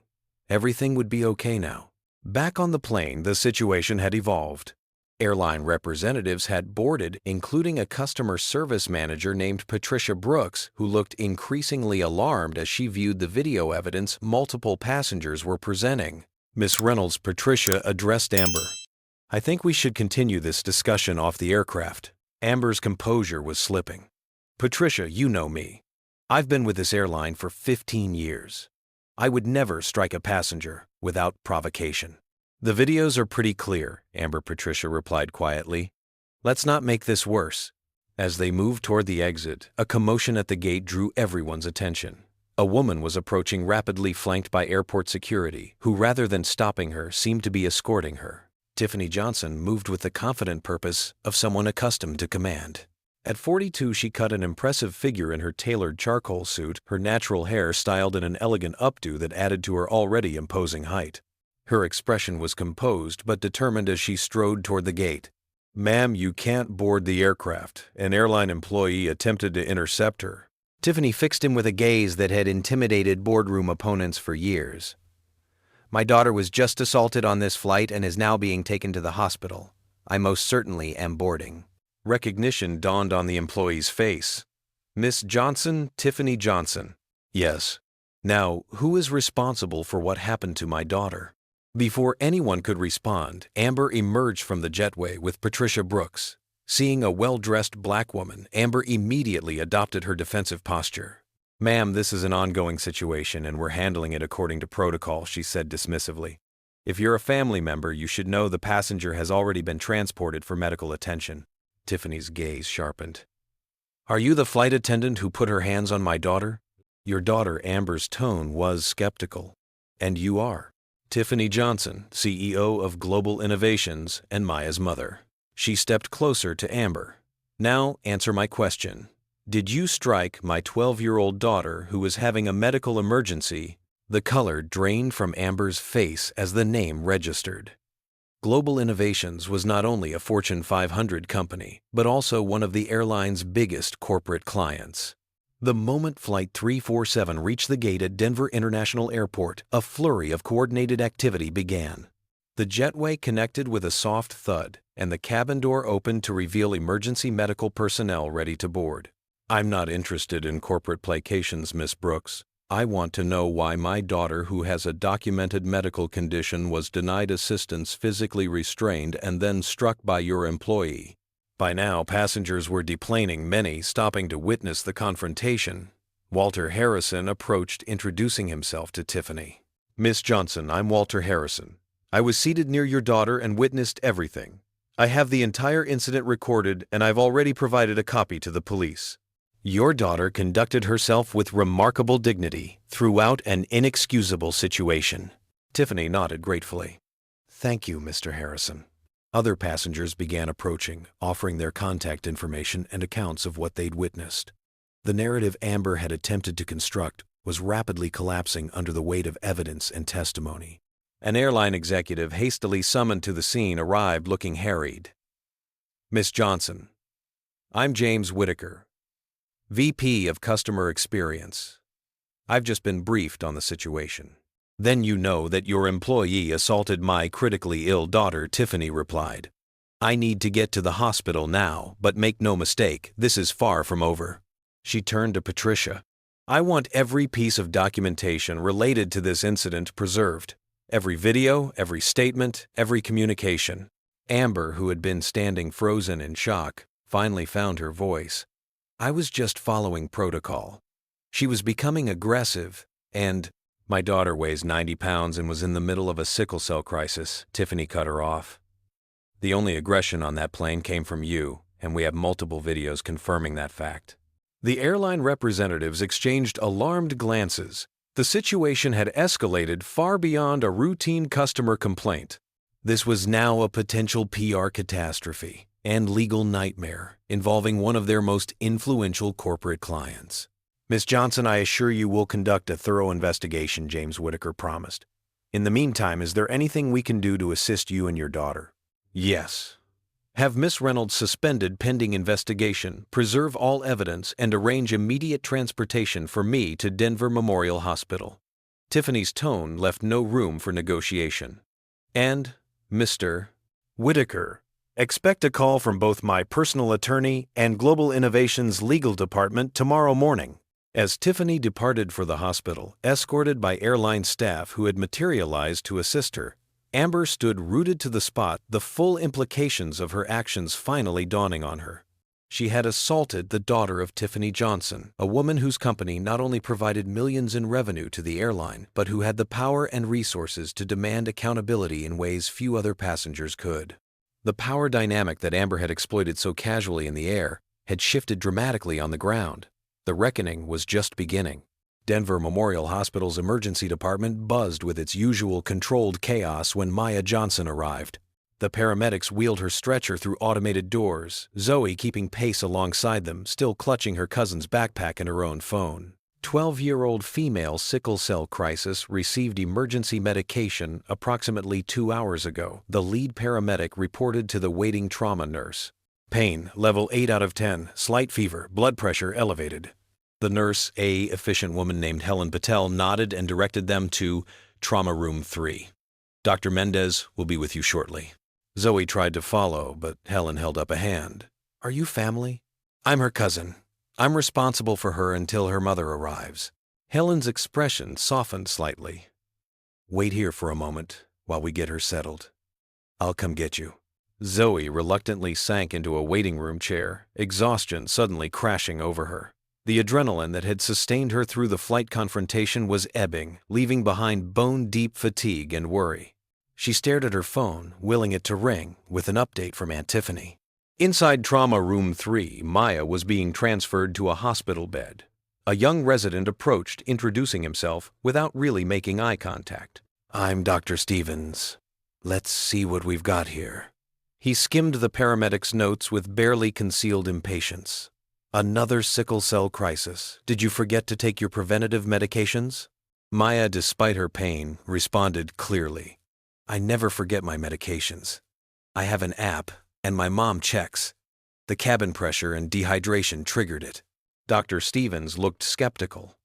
Everything would be okay now. Back on the plane, the situation had evolved. Airline representatives had boarded, including a customer service manager named Patricia Brooks, who looked increasingly alarmed as she viewed the video evidence multiple passengers were presenting. Miss Reynolds, Patricia addressed Amber. "I think we should continue this discussion off the aircraft." Amber's composure was slipping. "Patricia, you know me. I've been with this airline for 15 years. I would never strike a passenger without provocation." "The videos are pretty clear," Amber Patricia replied quietly. "Let's not make this worse." As they moved toward the exit, a commotion at the gate drew everyone's attention. A woman was approaching rapidly, flanked by airport security, who rather than stopping her seemed to be escorting her. Tiffany Johnson moved with the confident purpose of someone accustomed to command. At 42, she cut an impressive figure in her tailored charcoal suit, her natural hair styled in an elegant updo that added to her already imposing height. Her expression was composed but determined as she strode toward the gate. "Ma'am, you can't board the aircraft. An airline employee attempted to intercept her." Tiffany fixed him with a gaze that had intimidated boardroom opponents for years. "My daughter was just assaulted on this flight and is now being taken to the hospital. I most certainly am boarding." Recognition dawned on the employee's face. "Miss Johnson, Tiffany Johnson." "Yes. Now, who is responsible for what happened to my daughter?" Before anyone could respond, Amber emerged from the jetway with Patricia Brooks. Seeing a well-dressed black woman, Amber immediately adopted her defensive posture. "Ma'am, this is an ongoing situation and we're handling it according to protocol," she said dismissively. "If you're a family member, you should know the passenger has already been transported for medical attention." Tiffany's gaze sharpened. "Are you the flight attendant who put her hands on my daughter?" Your daughter Amber's tone was skeptical. "And you are?" "Tiffany Johnson, CEO of Global Innovations and Maya's mother." She stepped closer to Amber. "Now answer my question. Did you strike my 12-year-old daughter who was having a medical emergency?" The color drained from Amber's face as the name registered. Global Innovations was not only a Fortune 500 company, but also one of the airline's biggest corporate clients. The moment Flight 347 reached the gate at Denver International Airport, a flurry of coordinated activity began. The jetway connected with a soft thud, and the cabin door opened to reveal emergency medical personnel ready to board. "I'm not interested in corporate placations, Miss Brooks. I want to know why my daughter, who has a documented medical condition, was denied assistance, physically restrained, and then struck by your employee." By now, passengers were deplaning, many stopping to witness the confrontation. Walter Harrison approached, introducing himself to Tiffany. "Miss Johnson, I'm Walter Harrison. I was seated near your daughter and witnessed everything. I have the entire incident recorded, and I've already provided a copy to the police." Your daughter conducted herself with remarkable dignity throughout an inexcusable situation. Tiffany nodded gratefully. "Thank you, Mr. Harrison." Other passengers began approaching, offering their contact information and accounts of what they'd witnessed. The narrative Amber had attempted to construct was rapidly collapsing under the weight of evidence and testimony. An airline executive hastily summoned to the scene arrived looking harried. "Miss Johnson, I'm James Whitaker, VP of Customer Experience. I've just been briefed on the situation." "Then you know that your employee assaulted my critically ill daughter," Tiffany replied. "I need to get to the hospital now, but make no mistake, this is far from over." She turned to Patricia. "I want every piece of documentation related to this incident preserved. Every video, every statement, every communication." Amber, who had been standing frozen in shock, finally found her voice. "I was just following protocol. She was becoming aggressive, and my daughter weighs 90 pounds and was in the middle of a sickle cell crisis." Tiffany cut her off. "The only aggression on that plane came from you, and we have multiple videos confirming that fact." The airline representatives exchanged alarmed glances. The situation had escalated far beyond a routine customer complaint. This was now a potential PR catastrophe and legal nightmare involving one of their most influential corporate clients. "Miss Johnson, I assure you we'll conduct a thorough investigation," James Whitaker promised. "In the meantime, is there anything we can do to assist you and your daughter?" "Yes. Have Miss Reynolds suspended pending investigation, preserve all evidence, and arrange immediate transportation for me to Denver Memorial Hospital. Tiffany's tone left no room for negotiation. And, Mr. Whitaker, expect a call from both my personal attorney and Global Innovations legal department tomorrow morning. As Tiffany departed for the hospital, escorted by airline staff who had materialized to assist her, Amber stood rooted to the spot, the full implications of her actions finally dawning on her. She had assaulted the daughter of Tiffany Johnson, a woman whose company not only provided millions in revenue to the airline, but who had the power and resources to demand accountability in ways few other passengers could. The power dynamic that Amber had exploited so casually in the air had shifted dramatically on the ground. The reckoning was just beginning. Denver Memorial Hospital's emergency department buzzed with its usual controlled chaos when Maya Johnson arrived. The paramedics wheeled her stretcher through automated doors, Zoe keeping pace alongside them, still clutching her cousin's backpack and her own phone. 12-year-old female sickle cell crisis received emergency medication approximately 2 hours ago, the lead paramedic reported to the waiting trauma nurse. Pain, level 8 out of 10, slight fever, blood pressure elevated. The nurse, a efficient woman named Helen Patel, nodded and directed them to Trauma Room 3. Dr. Mendez will be with you shortly. Zoe tried to follow, but Helen held up a hand. Are you family? I'm her cousin. I'm responsible for her until her mother arrives. Helen's expression softened slightly. Wait here for a moment while we get her settled. I'll come get you. Zoe reluctantly sank into a waiting room chair, exhaustion suddenly crashing over her. The adrenaline that had sustained her through the flight confrontation was ebbing, leaving behind bone-deep fatigue and worry. She stared at her phone, willing it to ring, with an update from Aunt Tiffany. Inside Trauma Room 3, Maya was being transferred to a hospital bed. A young resident approached, introducing himself without really making eye contact. I'm Dr. Stevens. Let's see what we've got here. He skimmed the paramedic's notes with barely concealed impatience. Another sickle cell crisis. Did you forget to take your preventative medications? Maya, despite her pain, responded clearly. I never forget my medications. I have an app, and my mom checks. The cabin pressure and dehydration triggered it. Dr. Stevens looked skeptical.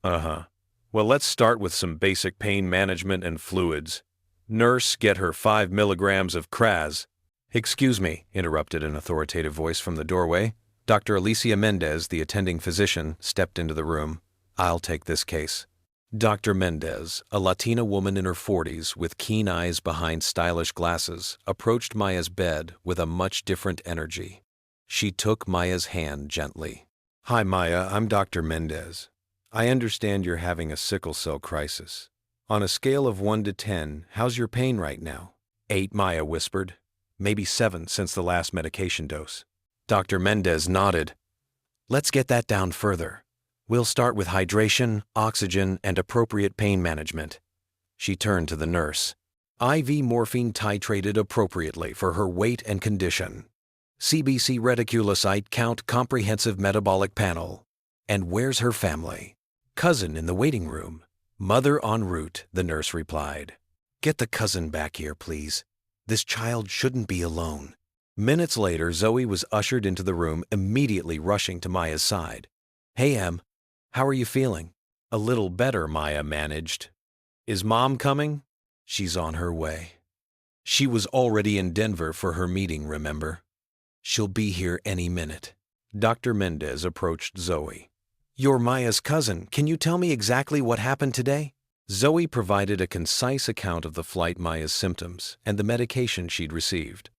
Well, let's start with some basic pain management and fluids. Nurse, get her 5 milligrams of Kraz. Excuse me, interrupted an authoritative voice from the doorway. Dr. Alicia Mendez, the attending physician, stepped into the room. I'll take this case. Dr. Mendez, a Latina woman in her 40s with keen eyes behind stylish glasses, approached Maya's bed with a much different energy. She took Maya's hand gently. Hi, Maya, I'm Dr. Mendez. I understand you're having a sickle cell crisis. On a scale of 1 to 10, how's your pain right now? 8, Maya whispered. Maybe 7 since the last medication dose. Dr. Mendez nodded. Let's get that down further. We'll start with hydration, oxygen, and appropriate pain management. She turned to the nurse. IV morphine titrated appropriately for her weight and condition. CBC reticulocyte count comprehensive metabolic panel. And where's her family? Cousin in the waiting room. Mother en route, the nurse replied. Get the cousin back here, please. This child shouldn't be alone. Minutes later, Zoe was ushered into the room, immediately rushing to Maya's side. Hey, Em. How are you feeling? A little better, Maya managed. Is Mom coming? She's on her way. She was already in Denver for her meeting, remember? She'll be here any minute. Dr. Mendez approached Zoe. You're Maya's cousin. Can you tell me exactly what happened today? Zoe provided a concise account of the flight Maya's symptoms and the medication she'd received.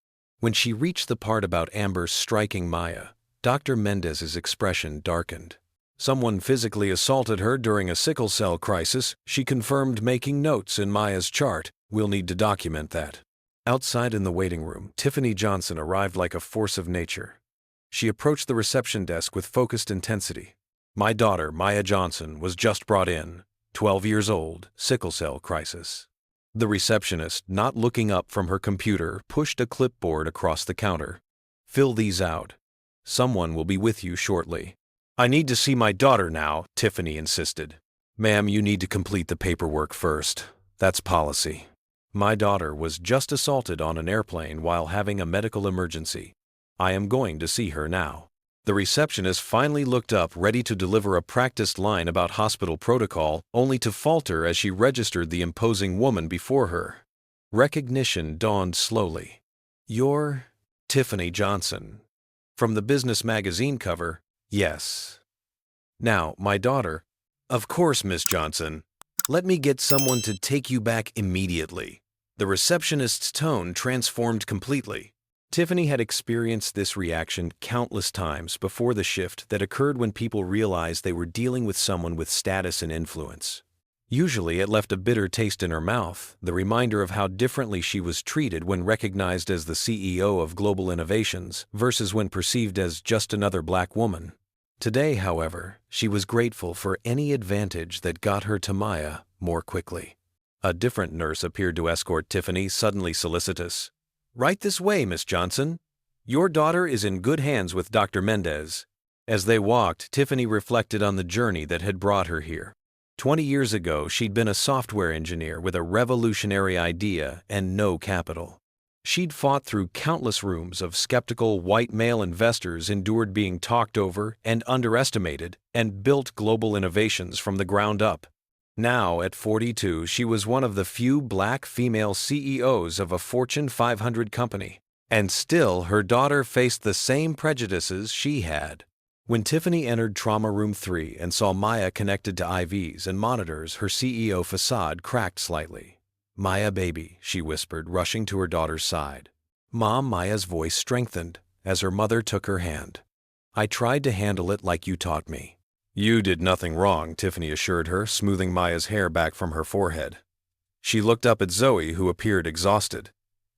When she reached the part about Amber striking Maya, Dr. Mendez's expression darkened. Someone physically assaulted her during a sickle cell crisis, she confirmed, making notes in Maya's chart. We'll need to document that. Outside in the waiting room, Tiffany Johnson arrived like a force of nature. She approached the reception desk with focused intensity. My daughter, Maya Johnson, was just brought in, 12 years old, sickle cell crisis. The receptionist, not looking up from her computer, pushed a clipboard across the counter. Fill these out. Someone will be with you shortly. I need to see my daughter now, Tiffany insisted. Ma'am, you need to complete the paperwork first. That's policy. My daughter was just assaulted on an airplane while having a medical emergency. I am going to see her now." The receptionist finally looked up, ready to deliver a practiced line about hospital protocol, only to falter as she registered the imposing woman before her. Recognition dawned slowly. "You're Tiffany Johnson. From the business magazine cover, yes. Now, my daughter—" "Of course, Miss Johnson. Let me get someone to take you back immediately." The receptionist's tone transformed completely. Tiffany had experienced this reaction countless times before the shift that occurred when people realized they were dealing with someone with status and influence. Usually it left a bitter taste in her mouth, the reminder of how differently she was treated when recognized as the CEO of Global Innovations versus when perceived as just another black woman. Today, however, she was grateful for any advantage that got her to Maya more quickly. A different nurse appeared to escort Tiffany, suddenly solicitous. "Right this way, Miss Johnson. Your daughter is in good hands with Dr. Mendez." As they walked, Tiffany reflected on the journey that had brought her here. 20 years ago, she'd been a software engineer with a revolutionary idea and no capital. She'd fought through countless rooms of skeptical white male investors, endured being talked over and underestimated, and built Global Innovations from the ground up. Now, at 42, she was one of the few black female CEOs of a Fortune 500 company. And still, her daughter faced the same prejudices she had. When Tiffany entered Trauma Room 3 and saw Maya connected to IVs and monitors, her CEO facade cracked slightly. "Maya, baby," she whispered, rushing to her daughter's side. "Mom," Maya's voice strengthened as her mother took her hand. "I tried to handle it like you taught me." "You did nothing wrong," Tiffany assured her, smoothing Maya's hair back from her forehead. She looked up at Zoe, who appeared exhausted.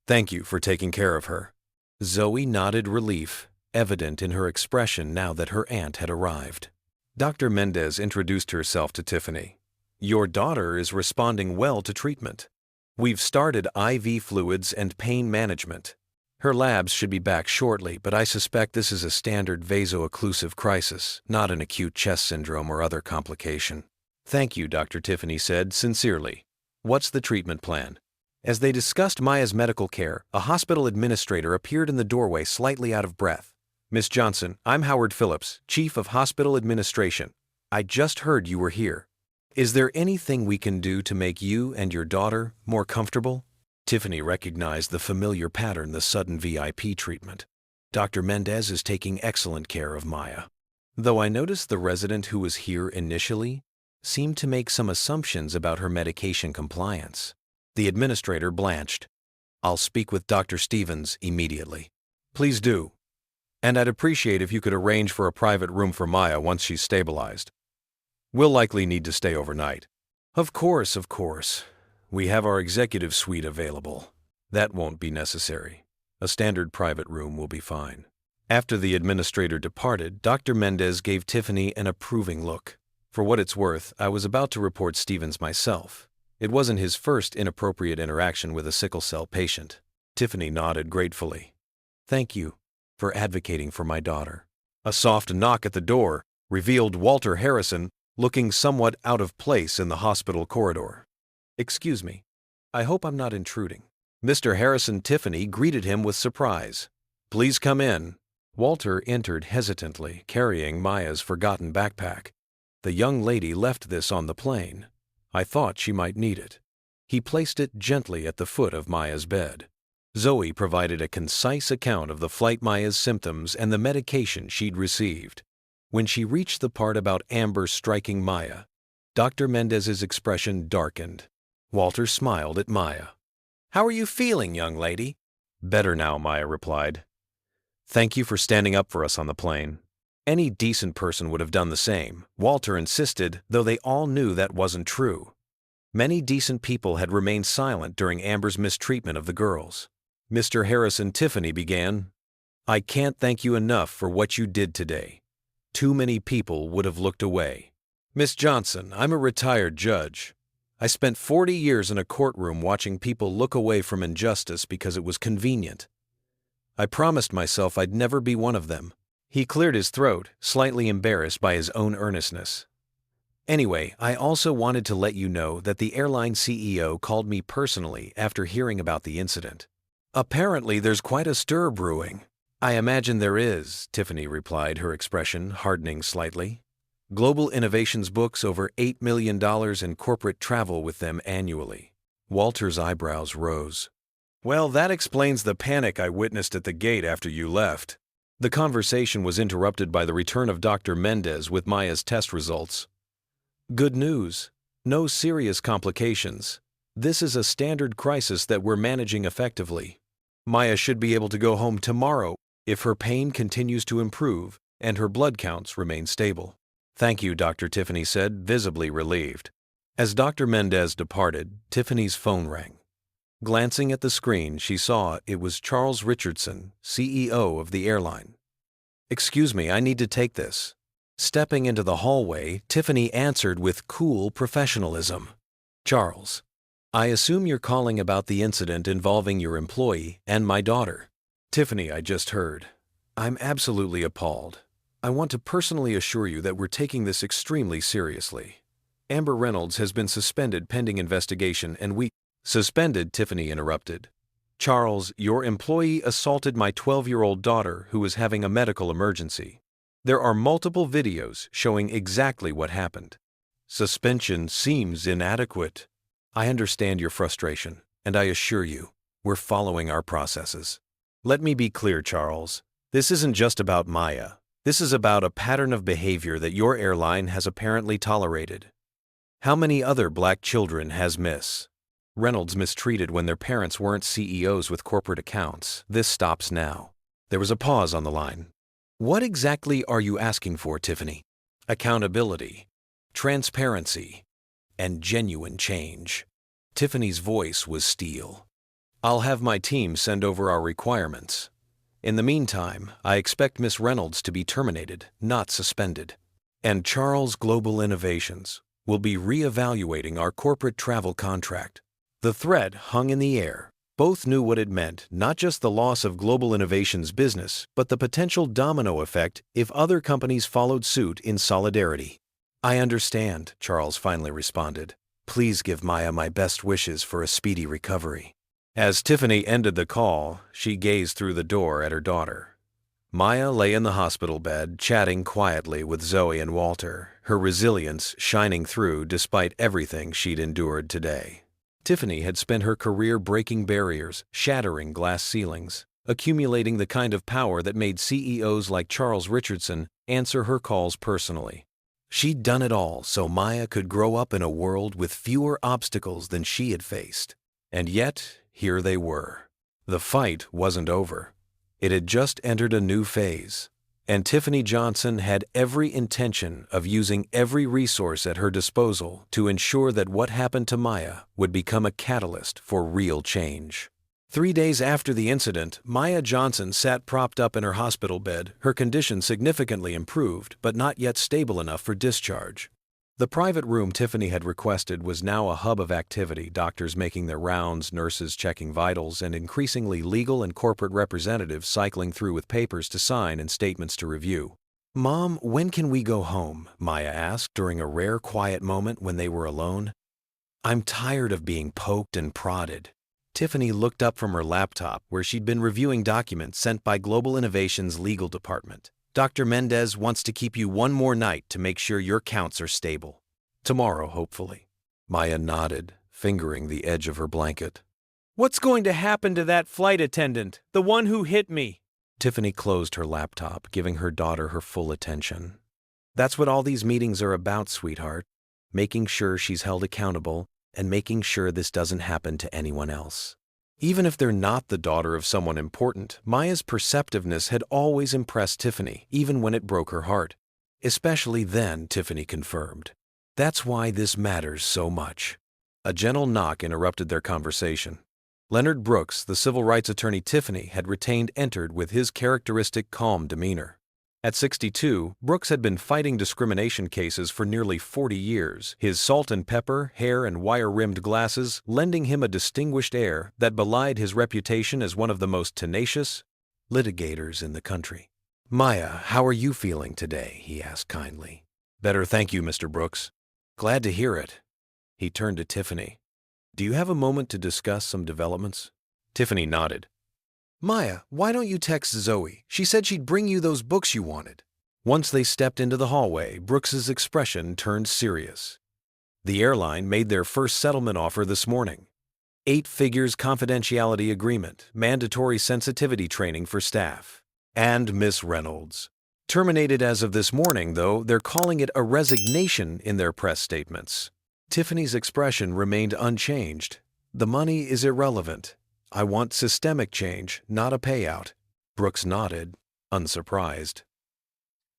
"Thank you for taking care of her." Zoe nodded relief, evident in her expression now that her aunt had arrived. Dr. Mendez introduced herself to Tiffany. "Your daughter is responding well to treatment. We've started IV fluids and pain management. Her labs should be back shortly, but I suspect this is a standard vaso-occlusive crisis, not an acute chest syndrome or other complication." "Thank you," Dr. Tiffany said, sincerely. "What's the treatment plan?" As they discussed Maya's medical care, a hospital administrator appeared in the doorway, slightly out of breath. "Miss Johnson, I'm Howard Phillips, Chief of Hospital Administration. I just heard you were here. Is there anything we can do to make you and your daughter more comfortable?" Tiffany recognized the familiar pattern, the sudden VIP treatment. "Dr. Mendez is taking excellent care of Maya. Though I noticed the resident who was here initially seemed to make some assumptions about her medication compliance." The administrator blanched. "I'll speak with Dr. Stevens immediately." "Please do. And I'd appreciate if you could arrange for a private room for Maya once she's stabilized. We'll likely need to stay overnight." Of course. We have our executive suite available. That won't be necessary. A standard private room will be fine." After the administrator departed, Dr. Mendez gave Tiffany an approving look. "For what it's worth, I was about to report Stevens myself. It wasn't his first inappropriate interaction with a sickle cell patient." Tiffany nodded gratefully. "Thank you for advocating for my daughter." A soft knock at the door revealed Walter Harrison, looking somewhat out of place in the hospital corridor. "Excuse me. I hope I'm not intruding." Mr. Harrison. Tiffany greeted him with surprise. "Please come in." Walter entered hesitantly, carrying Maya's forgotten backpack. "The young lady left this on the plane. I thought she might need it." He placed it gently at the foot of Maya's bed. Zoe provided a concise account of the flight, Maya's symptoms, and the medication she'd received. When she reached the part about Amber striking Maya, Dr. Mendez's expression darkened. Walter smiled at Maya. "How are you feeling, young lady?" "Better now," Maya replied. "Thank you for standing up for us on the plane." Any decent person would have done the same, Walter insisted, though they all knew that wasn't true. Many decent people had remained silent during Amber's mistreatment of the girls. "Mr. Harrison," Tiffany began, "I can't thank you enough for what you did today. Too many people would have looked away. Miss Johnson, I'm a retired judge. I spent 40 years in a courtroom watching people look away from injustice because it was convenient. I promised myself I'd never be one of them." He cleared his throat, slightly embarrassed by his own earnestness. Anyway, I also wanted to let you know that the airline CEO called me personally after hearing about the incident. Apparently, there's quite a stir brewing. I imagine there is, Tiffany replied, her expression hardening slightly. Global Innovations books over $8 million in corporate travel with them annually. Walter's eyebrows rose. Well, that explains the panic I witnessed at the gate after you left. The conversation was interrupted by the return of Dr. Mendez with Maya's test results. Good news. No serious complications. This is a standard crisis that we're managing effectively. Maya should be able to go home tomorrow if her pain continues to improve and her blood counts remain stable. Thank you, Dr. Tiffany said, visibly relieved. As Dr. Mendez departed, Tiffany's phone rang. Glancing at the screen, she saw it was Charles Richardson, CEO of the airline. Excuse me, I need to take this. Stepping into the hallway, Tiffany answered with cool professionalism. Charles, I assume you're calling about the incident involving your employee and my daughter. Tiffany, I just heard. I'm absolutely appalled. I want to personally assure you that we're taking this extremely seriously. Amber Reynolds has been suspended pending investigation and we— Suspended, Tiffany interrupted. Charles, your employee assaulted my 12-year-old daughter who was having a medical emergency. There are multiple videos showing exactly what happened. Suspension seems inadequate. I understand your frustration, and I assure you, we're following our processes. Let me be clear, Charles. This isn't just about Maya. This is about a pattern of behavior that your airline has apparently tolerated. How many other black children has Miss Reynolds mistreated when their parents weren't CEOs with corporate accounts? This stops now. There was a pause on the line. What exactly are you asking for, Tiffany? Accountability, transparency, and genuine change. Tiffany's voice was steel. I'll have my team send over our requirements. In the meantime, I expect Miss Reynolds to be terminated, not suspended. And Charles Global Innovations will be re-evaluating our corporate travel contract. The threat hung in the air. Both knew what it meant, not just the loss of Global Innovations' business, but the potential domino effect if other companies followed suit in solidarity. I understand, Charles finally responded. Please give Maya my best wishes for a speedy recovery. As Tiffany ended the call, she gazed through the door at her daughter. Maya lay in the hospital bed, chatting quietly with Zoe and Walter, her resilience shining through despite everything she'd endured today. Tiffany had spent her career breaking barriers, shattering glass ceilings, accumulating the kind of power that made CEOs like Charles Richardson answer her calls personally. She'd done it all so Maya could grow up in a world with fewer obstacles than she had faced. And yet, here they were. The fight wasn't over. It had just entered a new phase. And Tiffany Johnson had every intention of using every resource at her disposal to ensure that what happened to Maya would become a catalyst for real change. 3 days after the incident, Maya Johnson sat propped up in her hospital bed, her condition significantly improved but not yet stable enough for discharge. The private room Tiffany had requested was now a hub of activity, doctors making their rounds, nurses checking vitals, and increasingly legal and corporate representatives cycling through with papers to sign and statements to review. Mom, when can we go home? Maya asked during a rare quiet moment when they were alone. I'm tired of being poked and prodded. Tiffany looked up from her laptop where she'd been reviewing documents sent by Global Innovations' legal department. Dr. Mendez wants to keep you one more night to make sure your counts are stable. Tomorrow, hopefully. Maya nodded, fingering the edge of her blanket. What's going to happen to that flight attendant, the one who hit me? Tiffany closed her laptop, giving her daughter her full attention. That's what all these meetings are about, sweetheart. Making sure she's held accountable and making sure this doesn't happen to anyone else. Even if they're not the daughter of someone important, Maya's perceptiveness had always impressed Tiffany, even when it broke her heart. Especially then, Tiffany confirmed. That's why this matters so much. A gentle knock interrupted their conversation. Leonard Brooks, the civil rights attorney Tiffany had retained, entered with his characteristic calm demeanor. At 62, Brooks had been fighting discrimination cases for nearly 40 years, his salt and pepper, hair, and wire-rimmed glasses lending him a distinguished air that belied his reputation as one of the most tenacious litigators in the country. Maya, how are you feeling today? He asked kindly. Better, thank you, Mr. Brooks. Glad to hear it. He turned to Tiffany. Do you have a moment to discuss some developments? Tiffany nodded. Maya, why don't you text Zoe? She said she'd bring you those books you wanted. Once they stepped into the hallway, Brooks's expression turned serious. The airline made their first settlement offer this morning. 8 figures confidentiality agreement, mandatory sensitivity training for staff. And Miss Reynolds. Terminated as of this morning, though, they're calling it a resignation in their press statements. Tiffany's expression remained unchanged. The money is irrelevant. I want systemic change, not a payout. Brooks nodded, unsurprised.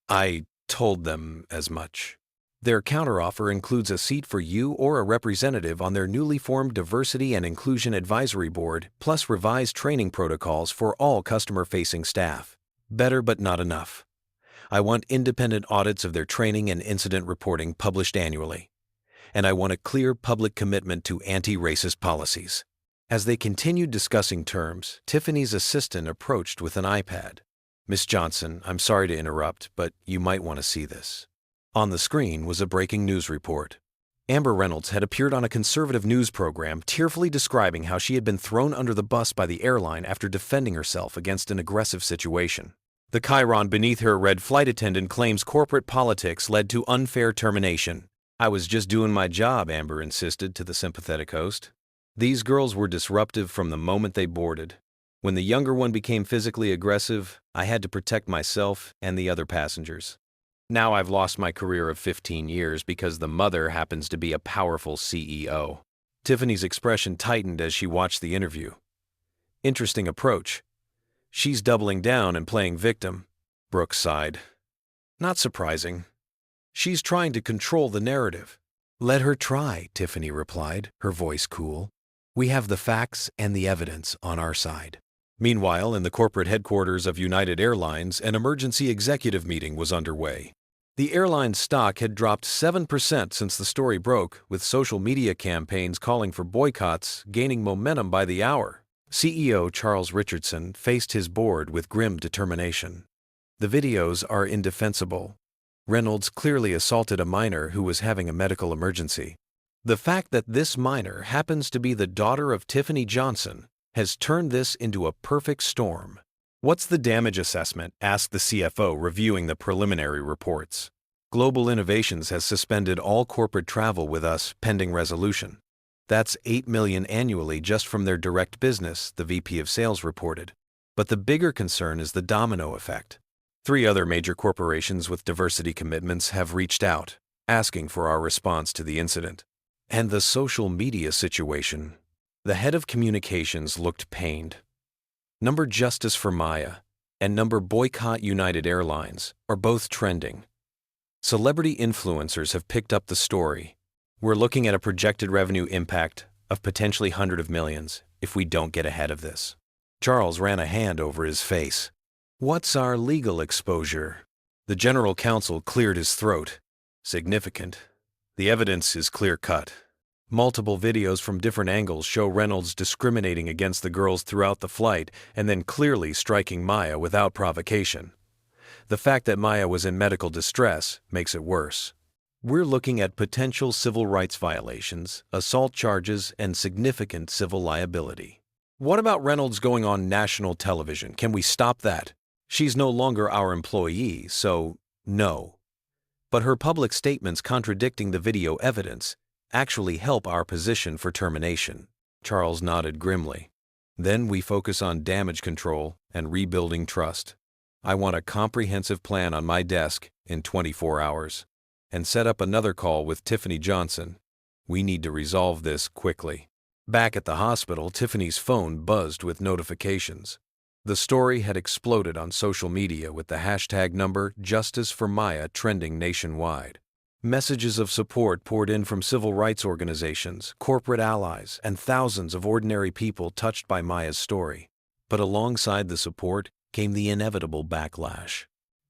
I told them as much. Their counteroffer includes a seat for you or a representative on their newly formed Diversity and Inclusion Advisory Board, plus revised training protocols for all customer-facing staff. Better but not enough. I want independent audits of their training and incident reporting published annually. And I want a clear public commitment to anti-racist policies. As they continued discussing terms, Tiffany's assistant approached with an iPad. Miss Johnson, I'm sorry to interrupt, but you might want to see this. On the screen was a breaking news report. Amber Reynolds had appeared on a conservative news program tearfully describing how she had been thrown under the bus by the airline after defending herself against an aggressive situation. The chyron beneath her read, "Flight attendant claims corporate politics led to unfair termination." I was just doing my job, Amber insisted to the sympathetic host. These girls were disruptive from the moment they boarded. When the younger one became physically aggressive, I had to protect myself and the other passengers. Now I've lost my career of 15 years because the mother happens to be a powerful CEO. Tiffany's expression tightened as she watched the interview. Interesting approach. She's doubling down and playing victim. Brooks sighed. Not surprising. She's trying to control the narrative. Let her try, Tiffany replied, her voice cool. We have the facts and the evidence on our side. Meanwhile, in the corporate headquarters of United Airlines, an emergency executive meeting was underway. The airline's stock had dropped 7% since the story broke, with social media campaigns calling for boycotts gaining momentum by the hour. CEO Charles Richardson faced his board with grim determination. The videos are indefensible. Reynolds clearly assaulted a minor who was having a medical emergency. The fact that this minor happens to be the daughter of Tiffany Johnson has turned this into a perfect storm. What's the damage assessment? Asked the CFO, reviewing the preliminary reports. Global Innovations has suspended all corporate travel with us pending resolution. That's $8 million annually just from their direct business, the VP of Sales reported. But the bigger concern is the domino effect. 3 other major corporations with diversity commitments have reached out, asking for our response to the incident. And the social media situation. The head of communications looked pained. Number Justice for Maya and number Boycott United Airlines are both trending. Celebrity influencers have picked up the story. We're looking at a projected revenue impact of potentially hundreds of millions if we don't get ahead of this. Charles ran a hand over his face. What's our legal exposure? The general counsel cleared his throat. Significant. The evidence is clear-cut. Multiple videos from different angles show Reynolds discriminating against the girls throughout the flight and then clearly striking Maya without provocation. The fact that Maya was in medical distress makes it worse. We're looking at potential civil rights violations, assault charges, and significant civil liability. What about Reynolds going on national television? Can we stop that? She's no longer our employee, so no. But her public statements contradicting the video evidence actually help our position for termination. Charles nodded grimly. Then we focus on damage control and rebuilding trust. I want a comprehensive plan on my desk in 24 hours. And set up another call with Tiffany Johnson. We need to resolve this quickly. Back at the hospital, Tiffany's phone buzzed with notifications. The story had exploded on social media with the hashtag number Justice for Maya trending nationwide. Messages of support poured in from civil rights organizations, corporate allies, and thousands of ordinary people touched by Maya's story. But alongside the support came the inevitable backlash.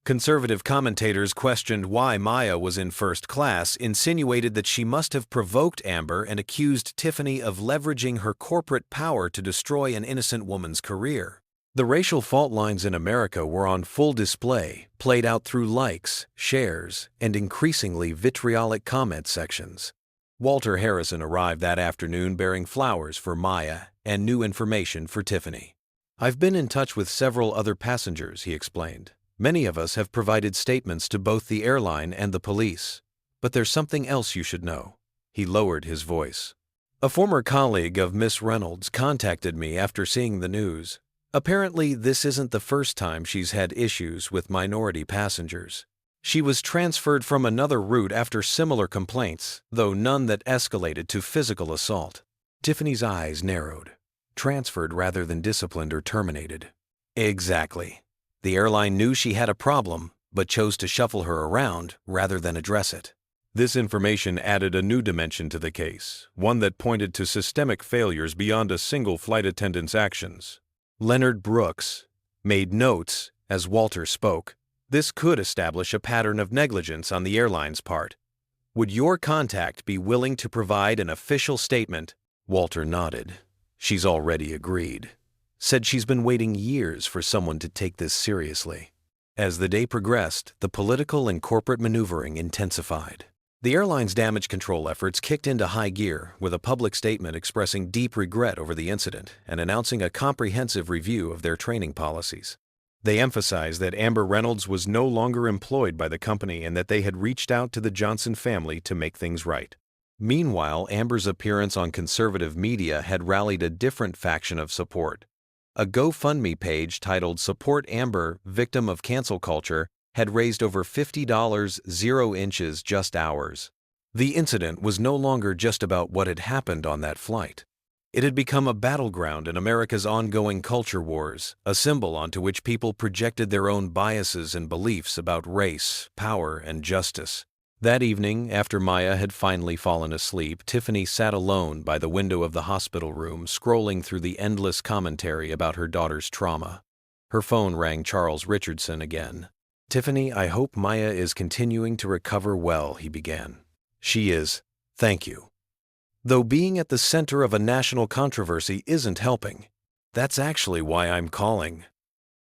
Conservative commentators questioned why Maya was in first class, insinuated that she must have provoked Amber, and accused Tiffany of leveraging her corporate power to destroy an innocent woman's career. The racial fault lines in America were on full display, played out through likes, shares, and increasingly vitriolic comment sections. Walter Harrison arrived that afternoon bearing flowers for Maya and new information for Tiffany. "I've been in touch with several other passengers," he explained. "Many of us have provided statements to both the airline and the police. But there's something else you should know." He lowered his voice. "A former colleague of Miss Reynolds contacted me after seeing the news. Apparently, this isn't the first time she's had issues with minority passengers. She was transferred from another route after similar complaints, though none that escalated to physical assault." Tiffany's eyes narrowed. Transferred rather than disciplined or terminated. Exactly. The airline knew she had a problem, but chose to shuffle her around rather than address it. This information added a new dimension to the case, one that pointed to systemic failures beyond a single flight attendant's actions. Leonard Brooks made notes as Walter spoke. This could establish a pattern of negligence on the airline's part. "Would your contact be willing to provide an official statement?" Walter nodded. "She's already agreed. Said she's been waiting years for someone to take this seriously." As the day progressed, the political and corporate maneuvering intensified. The airline's damage control efforts kicked into high gear with a public statement expressing deep regret over the incident and announcing a comprehensive review of their training policies. They emphasized that Amber Reynolds was no longer employed by the company and that they had reached out to the Johnson family to make things right. Meanwhile, Amber's appearance on conservative media had rallied a different faction of support. A GoFundMe page titled "Support Amber, Victim of Cancel Culture" had raised over $50 0 inches just hours. The incident was no longer just about what had happened on that flight. It had become a battleground in America's ongoing culture wars, a symbol onto which people projected their own biases and beliefs about race, power, and justice. That evening, after Maya had finally fallen asleep, Tiffany sat alone by the window of the hospital room, scrolling through the endless commentary about her daughter's trauma. Her phone rang Charles Richardson again. "Tiffany, I hope Maya is continuing to recover well," he began. "She is. Thank you. Though being at the center of a national controversy isn't helping. That's actually why I'm calling.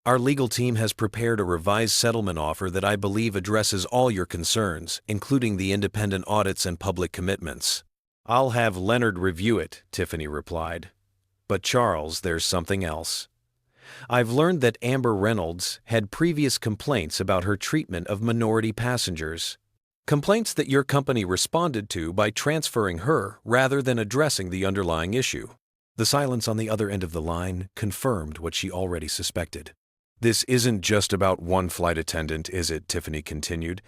Our legal team has prepared a revised settlement offer that I believe addresses all your concerns, including the independent audits and public commitments." "I'll have Leonard review it," Tiffany replied. "But Charles, there's something else. I've learned that Amber Reynolds had previous complaints about her treatment of minority passengers. Complaints that your company responded to by transferring her rather than addressing the underlying issue." The silence on the other end of the line confirmed what she already suspected. "This isn't just about one flight attendant, is it?" Tiffany continued.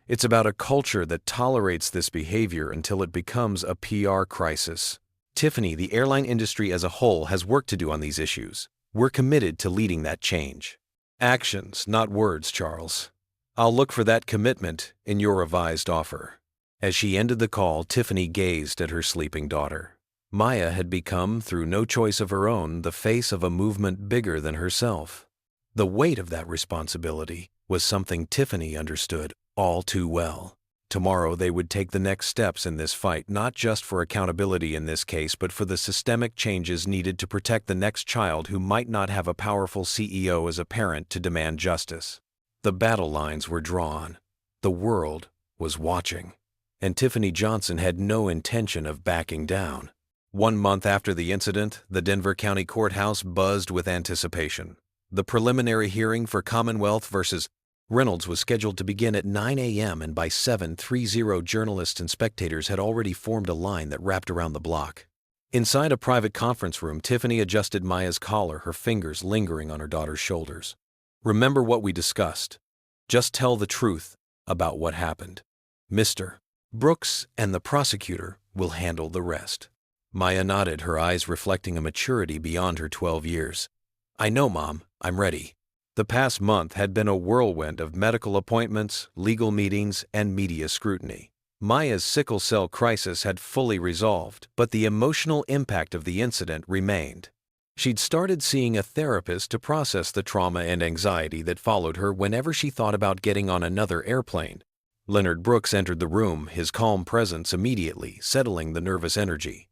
"It's about a culture that tolerates this behavior until it becomes a PR crisis. Tiffany, the airline industry as a whole has work to do on these issues. We're committed to leading that change." "Actions, not words, Charles. I'll look for that commitment in your revised offer." As she ended the call, Tiffany gazed at her sleeping daughter. Maya had become, through no choice of her own, the face of a movement bigger than herself. The weight of that responsibility was something Tiffany understood all too well. Tomorrow they would take the next steps in this fight, not just for accountability in this case, but for the systemic changes needed to protect the next child who might not have a powerful CEO as a parent to demand justice. The battle lines were drawn. The world was watching. And Tiffany Johnson had no intention of backing down. 1 month after the incident, the Denver County Courthouse buzzed with anticipation. The preliminary hearing for Commonwealth versus Reynolds was scheduled to begin at 9 a.m. and by 7:30 journalists and spectators had already formed a line that wrapped around the block. Inside a private conference room, Tiffany adjusted Maya's collar, her fingers lingering on her daughter's shoulders. "Remember what we discussed. Just tell the truth about what happened. Mr. Brooks and the prosecutor will handle the rest." Maya nodded, her eyes reflecting a maturity beyond her 12 years. "I know, Mom. I'm ready." The past month had been a whirlwind of medical appointments, legal meetings, and media scrutiny. Maya's sickle cell crisis had fully resolved, but the emotional impact of the incident remained. She'd started seeing a therapist to process the trauma and anxiety that followed her whenever she thought about getting on another airplane. Leonard Brooks entered the room, his calm presence immediately settling the nervous energy.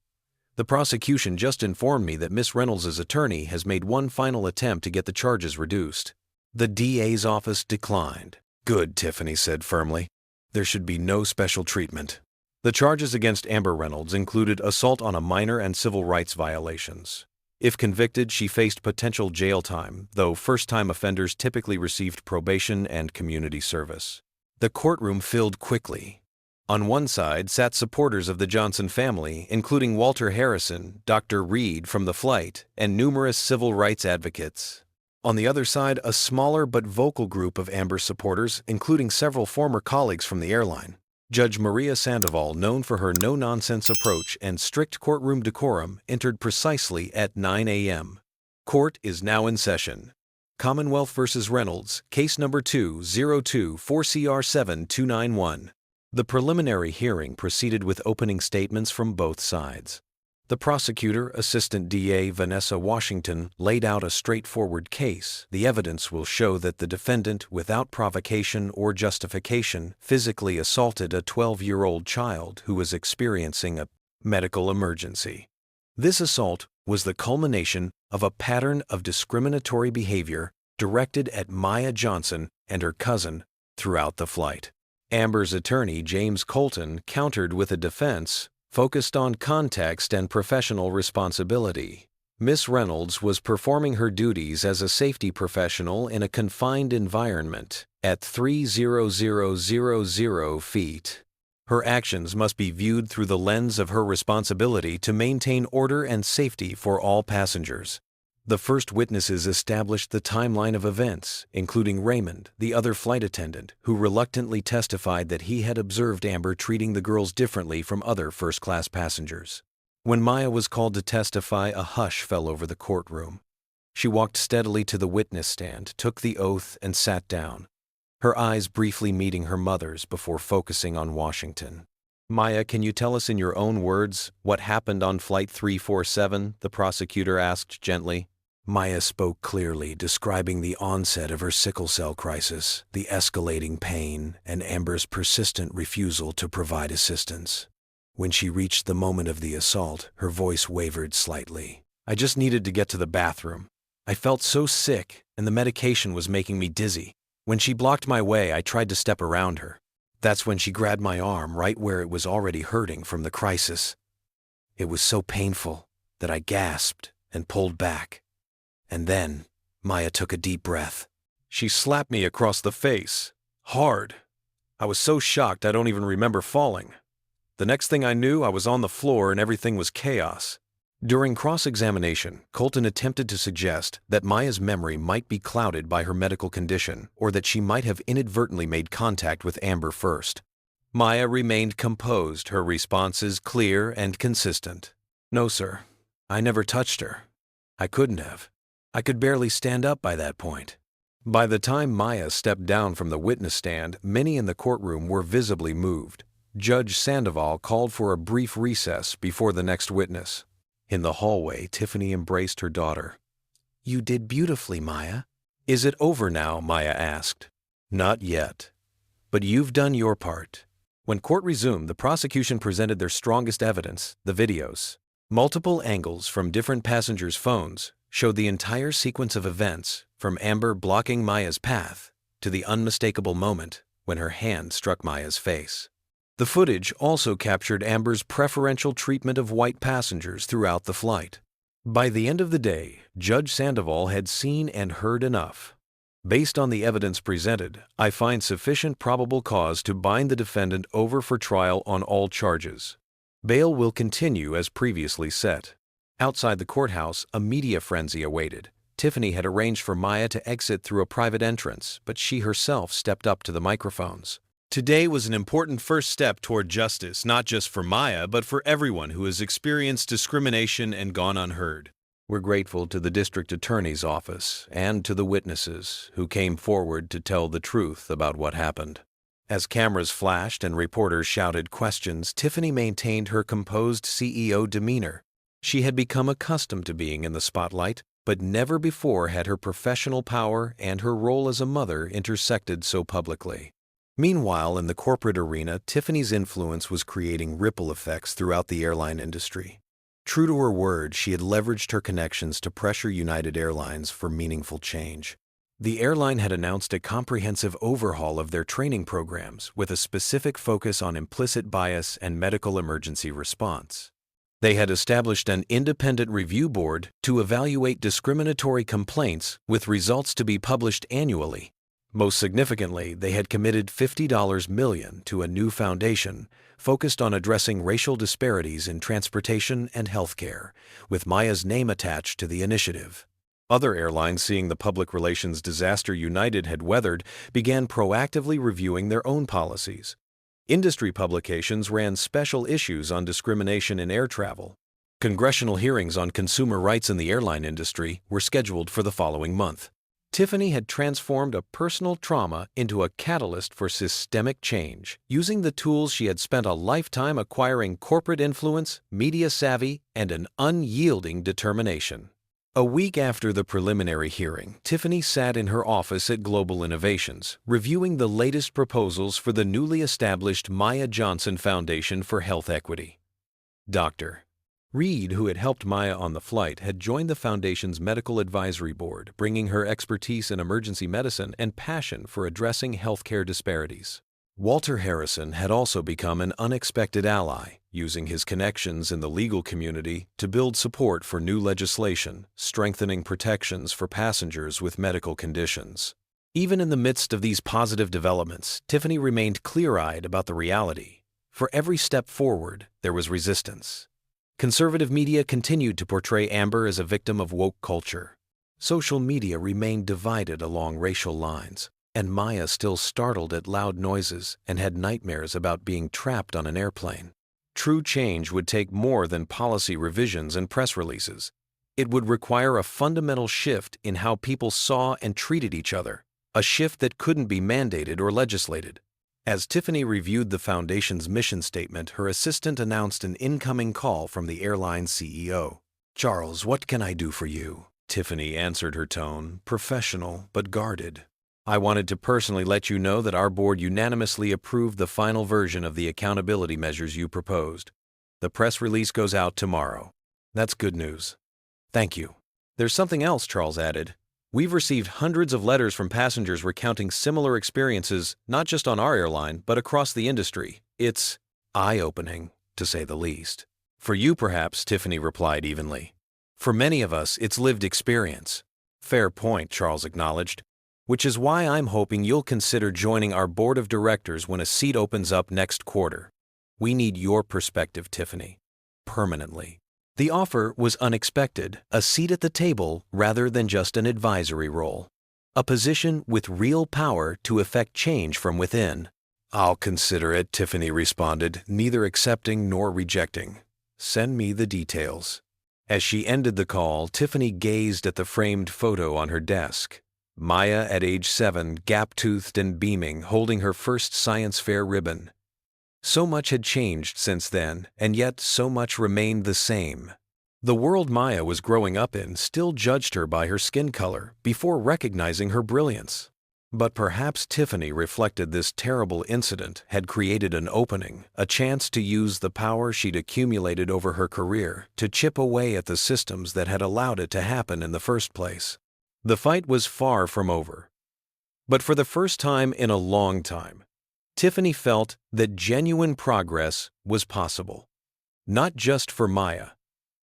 The prosecution just informed me that Miss Reynolds' attorney has made one final attempt to get the charges reduced. The DA's office declined. Good, Tiffany said firmly. There should be no special treatment. The charges against Amber Reynolds included assault on a minor and civil rights violations. If convicted, she faced potential jail time, though first-time offenders typically received probation and community service. The courtroom filled quickly. On one side sat supporters of the Johnson family, including Walter Harrison, Dr. Reed from the flight, and numerous civil rights advocates. On the other side, a smaller but vocal group of Amber supporters, including several former colleagues from the airline. Judge Maria Sandoval, known for her no-nonsense approach and strict courtroom decorum, entered precisely at 9 a.m. Court is now in session. Commonwealth v. Reynolds, case number 2-02-4CR7291. The preliminary hearing proceeded with opening statements from both sides. The prosecutor, Assistant DA Vanessa Washington, laid out a straightforward case. The evidence will show that the defendant, without provocation or justification, physically assaulted a 12-year-old child who was experiencing a medical emergency. This assault was the culmination of a pattern of discriminatory behavior directed at Maya Johnson and her cousin throughout the flight. Amber's attorney, James Colton, countered with a defense focused on context and professional responsibility. Miss Reynolds was performing her duties as a safety professional in a confined environment at 3,000 feet. Her actions must be viewed through the lens of her responsibility to maintain order and safety for all passengers. The first witnesses established the timeline of events, including Raymond, the other flight attendant, who reluctantly testified that he had observed Amber treating the girls differently from other first-class passengers. When Maya was called to testify, a hush fell over the courtroom. She walked steadily to the witness stand, took the oath, and sat down, her eyes briefly meeting her mother's before focusing on Washington. Maya, can you tell us in your own words what happened on Flight 347? The prosecutor asked gently. Maya spoke clearly, describing the onset of her sickle cell crisis, the escalating pain, and Amber's persistent refusal to provide assistance. When she reached the moment of the assault, her voice wavered slightly. I just needed to get to the bathroom. I felt so sick, and the medication was making me dizzy. When she blocked my way, I tried to step around her. That's when she grabbed my arm right where it was already hurting from the crisis. It was so painful that I gasped and pulled back. And then, Maya took a deep breath. She slapped me across the face, hard. I was so shocked I don't even remember falling. The next thing I knew, I was on the floor and everything was chaos. During cross-examination, Colton attempted to suggest that Maya's memory might be clouded by her medical condition or that she might have inadvertently made contact with Amber first. Maya remained composed, her responses clear and consistent. No, sir. I never touched her. I couldn't have. I could barely stand up by that point. By the time Maya stepped down from the witness stand, many in the courtroom were visibly moved. Judge Sandoval called for a brief recess before the next witness. In the hallway, Tiffany embraced her daughter. You did beautifully, Maya. Is it over now? Maya asked. Not yet. But you've done your part. When court resumed, the prosecution presented their strongest evidence, the videos. Multiple angles from different passengers' phones showed the entire sequence of events, from Amber blocking Maya's path to the unmistakable moment when her hand struck Maya's face. The footage also captured Amber's preferential treatment of white passengers throughout the flight. By the end of the day, Judge Sandoval had seen and heard enough. Based on the evidence presented, I find sufficient probable cause to bind the defendant over for trial on all charges. Bail will continue as previously set. Outside the courthouse, a media frenzy awaited. Tiffany had arranged for Maya to exit through a private entrance, but she herself stepped up to the microphones. Today was an important first step toward justice, not just for Maya, but for everyone who has experienced discrimination and gone unheard. We're grateful to the district attorney's office and to the witnesses who came forward to tell the truth about what happened. As cameras flashed and reporters shouted questions, Tiffany maintained her composed CEO demeanor. She had become accustomed to being in the spotlight, but never before had her professional power and her role as a mother intersected so publicly. Meanwhile, in the corporate arena, Tiffany's influence was creating ripple effects throughout the airline industry. True to her word, she had leveraged her connections to pressure United Airlines for meaningful change. The airline had announced a comprehensive overhaul of their training programs with a specific focus on implicit bias and medical emergency response. They had established an independent review board to evaluate discriminatory complaints with results to be published annually. Most significantly, they had committed $50 million to a new foundation focused on addressing racial disparities in transportation and healthcare, with Maya's name attached to the initiative. Other airlines, seeing the public relations disaster United had weathered, began proactively reviewing their own policies. Industry publications ran special issues on discrimination in air travel. Congressional hearings on consumer rights in the airline industry were scheduled for the following month. Tiffany had transformed a personal trauma into a catalyst for systemic change, using the tools she had spent a lifetime acquiring: corporate influence, media savvy, and an unyielding determination. A week after the preliminary hearing, Tiffany sat in her office at Global Innovations, reviewing the latest proposals for the newly established Maya Johnson Foundation for Health Equity. Dr. Reed, who had helped Maya on the flight, had joined the foundation's medical advisory board, bringing her expertise in emergency medicine and passion for addressing healthcare disparities. Walter Harrison had also become an unexpected ally, using his connections in the legal community to build support for new legislation, strengthening protections for passengers with medical conditions. Even in the midst of these positive developments, Tiffany remained clear-eyed about the reality. For every step forward, there was resistance. Conservative media continued to portray Amber as a victim of woke culture. Social media remained divided along racial lines, and Maya still startled at loud noises and had nightmares about being trapped on an airplane. True change would take more than policy revisions and press releases. It would require a fundamental shift in how people saw and treated each other, a shift that couldn't be mandated or legislated. As Tiffany reviewed the foundation's mission statement, her assistant announced an incoming call from the airline's CEO. "Charles, what can I do for you?" Tiffany answered, her tone professional but guarded. "I wanted to personally let you know that our board unanimously approved the final version of the accountability measures you proposed. The press release goes out tomorrow." "That's good news. Thank you." "There's something else," Charles added. "We've received hundreds of letters from passengers recounting similar experiences, not just on our airline, but across the industry. It's eye-opening, to say the least." "For you, perhaps," Tiffany replied evenly. "For many of us, it's lived experience." "Fair point," Charles acknowledged. "Which is why I'm hoping you'll consider joining our board of directors when a seat opens up next quarter. We need your perspective, Tiffany. Permanently." The offer was unexpected, a seat at the table rather than just an advisory role. A position with real power to effect change from within. "I'll consider it," Tiffany responded, neither accepting nor rejecting. "Send me the details." As she ended the call, Tiffany gazed at the framed photo on her desk. Maya, at age 7, gap-toothed and beaming, holding her first science fair ribbon. So much had changed since then, and yet so much remained the same. The world Maya was growing up in still judged her by her skin color before recognizing her brilliance. But perhaps Tiffany reflected this terrible incident had created an opening, a chance to use the power she'd accumulated over her career to chip away at the systems that had allowed it to happen in the first place. The fight was far from over. But for the first time in a long time, Tiffany felt that genuine progress was possible. Not just for Maya,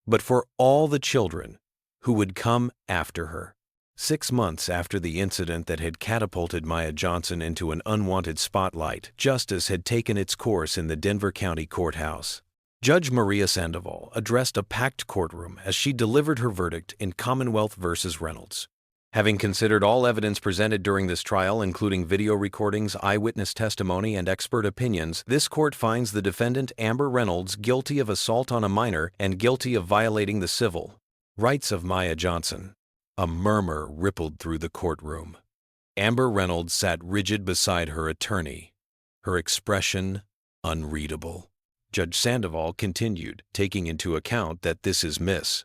but for all the children who would come after her. 6 months after the incident that had catapulted Maya Johnson into an unwanted spotlight, justice had taken its course in the Denver County Courthouse. Judge Maria Sandoval addressed a packed courtroom as she delivered her verdict in Commonwealth v. Reynolds. Having considered all evidence presented during this trial, including video recordings, eyewitness testimony, and expert opinions, this court finds the defendant, Amber Reynolds, guilty of assault on a minor and guilty of violating the civil rights of Maya Johnson. A murmur rippled through the courtroom. Amber Reynolds sat rigid beside her attorney, her expression unreadable. Judge Sandoval continued, taking into account that this is Miss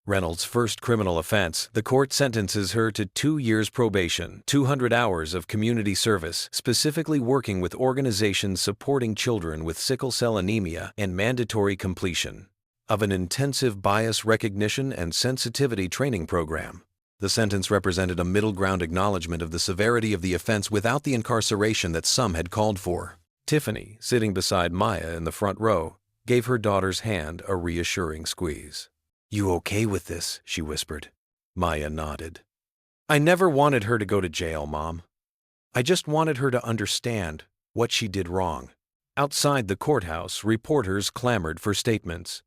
Reynolds' first criminal offense. The court sentences her to 2 years probation, 200 hours of community service, specifically working with organizations supporting children with sickle cell anemia, and mandatory completion of an intensive bias recognition and sensitivity training program. The sentence represented a middle ground acknowledgement of the severity of the offense without the incarceration that some had called for. Tiffany, sitting beside Maya in the front row, gave her daughter's hand a reassuring squeeze. "You okay with this?" she whispered. Maya nodded. "I never wanted her to go to jail, Mom. I just wanted her to understand what she did wrong." Outside the courthouse, reporters clamored for statements.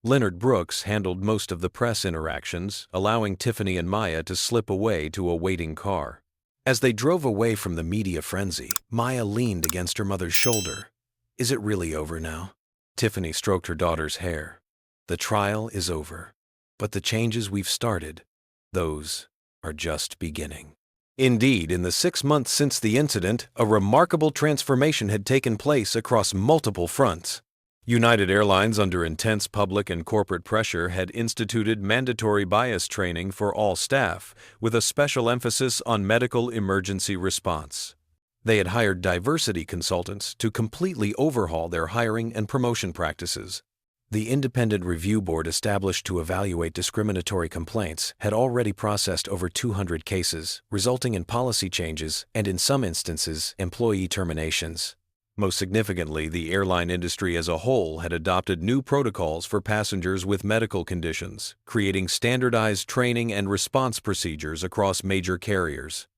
Leonard Brooks handled most of the press interactions, allowing Tiffany and Maya to slip away to a waiting car. As they drove away from the media frenzy, Maya leaned against her mother's shoulder. "Is it really over now?" Tiffany stroked her daughter's hair. "The trial is over, but the changes we've started, those are just beginning." Indeed, in the 6 months since the incident, a remarkable transformation had taken place across multiple fronts. United Airlines, under intense public and corporate pressure, had instituted mandatory bias training for all staff, with a special emphasis on medical emergency response. They had hired diversity consultants to completely overhaul their hiring and promotion practices. The independent review board established to evaluate discriminatory complaints had already processed over 200 cases, resulting in policy changes and, in some instances, employee terminations. Most significantly, the airline industry as a whole had adopted new protocols for passengers with medical conditions, creating standardized training and response procedures across major carriers.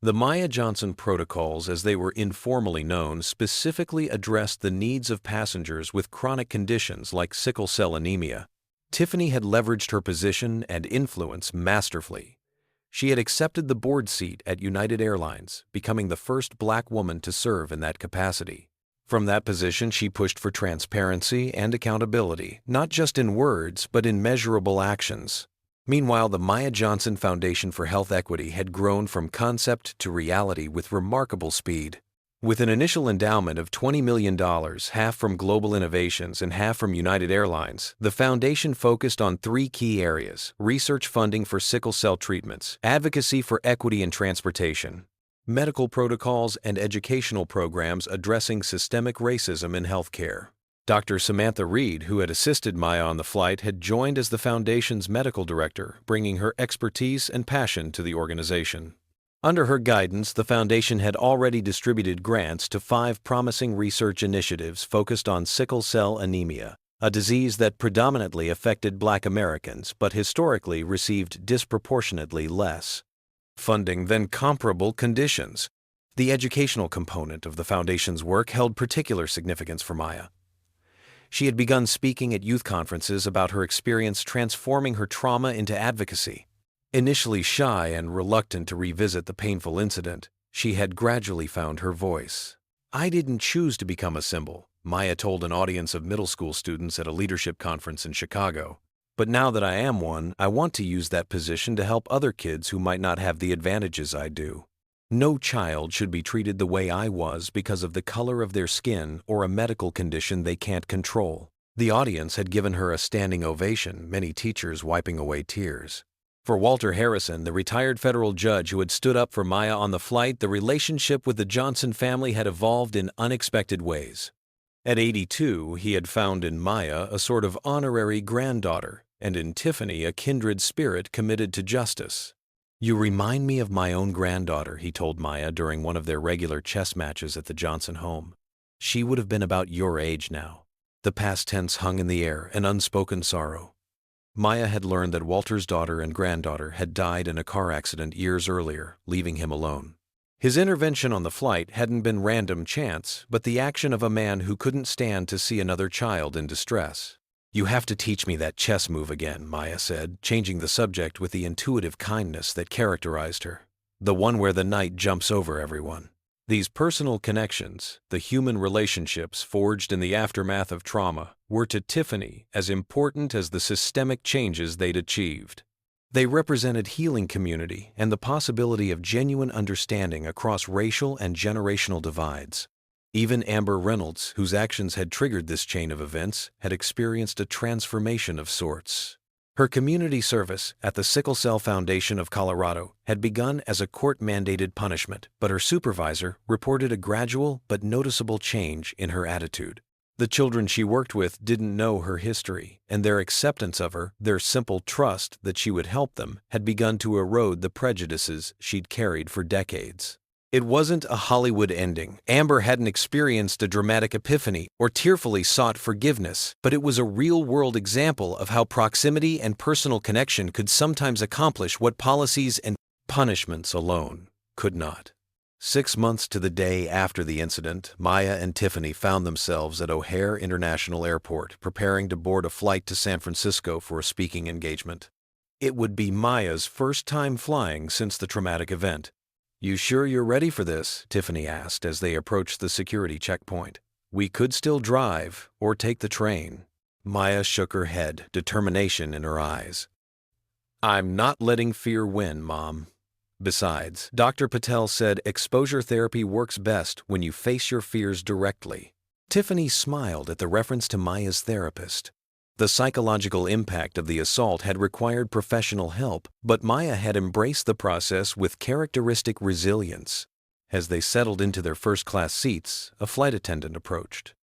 The Maya Johnson protocols, as they were informally known, specifically addressed the needs of passengers with chronic conditions like sickle cell anemia. Tiffany had leveraged her position and influence masterfully. She had accepted the board seat at United Airlines, becoming the first Black woman to serve in that capacity. From that position, she pushed for transparency and accountability, not just in words, but in measurable actions. Meanwhile, the Maya Johnson Foundation for Health Equity had grown from concept to reality with remarkable speed. With an initial endowment of $20 million, half from Global Innovations and half from United Airlines, the foundation focused on 3 key areas: research funding for sickle cell treatments, advocacy for equity in transportation, medical protocols, and educational programs addressing systemic racism in healthcare. Dr. Samantha Reed, who had assisted Maya on the flight, had joined as the foundation's medical director, bringing her expertise and passion to the organization. Under her guidance, the foundation had already distributed grants to 5 promising research initiatives focused on sickle cell anemia, a disease that predominantly affected Black Americans but historically received disproportionately less funding than comparable conditions. The educational component of the foundation's work held particular significance for Maya. She had begun speaking at youth conferences about her experience transforming her trauma into advocacy. Initially shy and reluctant to revisit the painful incident, she had gradually found her voice. "I didn't choose to become a symbol," Maya told an audience of middle school students at a leadership conference in Chicago. "But now that I am one, I want to use that position to help other kids who might not have the advantages I do. No child should be treated the way I was because of the color of their skin or a medical condition they can't control." The audience had given her a standing ovation, many teachers wiping away tears. For Walter Harrison, the retired federal judge who had stood up for Maya on the flight, the relationship with the Johnson family had evolved in unexpected ways. At 82, he had found in Maya a sort of honorary granddaughter, and in Tiffany a kindred spirit committed to justice. "You remind me of my own granddaughter," he told Maya during one of their regular chess matches at the Johnson home. "She would have been about your age now." The past tense hung in the air, an unspoken sorrow. Maya had learned that Walter's daughter and granddaughter had died in a car accident years earlier, leaving him alone. His intervention on the flight hadn't been random chance, but the action of a man who couldn't stand to see another child in distress. "You have to teach me that chess move again," Maya said, changing the subject with the intuitive kindness that characterized her. "The one where the knight jumps over everyone." These personal connections, the human relationships forged in the aftermath of trauma, were to Tiffany as important as the systemic changes they'd achieved. They represented healing community and the possibility of genuine understanding across racial and generational divides. Even Amber Reynolds, whose actions had triggered this chain of events, had experienced a transformation of sorts. Her community service at the Sickle Cell Foundation of Colorado had begun as a court-mandated punishment, but her supervisor reported a gradual but noticeable change in her attitude. The children she worked with didn't know her history, and their acceptance of her, their simple trust that she would help them, had begun to erode the prejudices she'd carried for decades. It wasn't a Hollywood ending. Amber hadn't experienced a dramatic epiphany or tearfully sought forgiveness, but it was a real-world example of how proximity and personal connection could sometimes accomplish what policies and punishments alone could not. 6 months to the day after the incident, Maya and Tiffany found themselves at O'Hare International Airport, preparing to board a flight to San Francisco for a speaking engagement. It would be Maya's first time flying since the traumatic event. "You sure you're ready for this?" Tiffany asked as they approached the security checkpoint. "We could still drive or take the train." Maya shook her head, determination in her eyes. "I'm not letting fear win, Mom. Besides, Dr. Patel said exposure therapy works best when you face your fears directly." Tiffany smiled at the reference to Maya's therapist. The psychological impact of the assault had required professional help, but Maya had embraced the process with characteristic resilience. As they settled into their first-class seats, a flight attendant approached.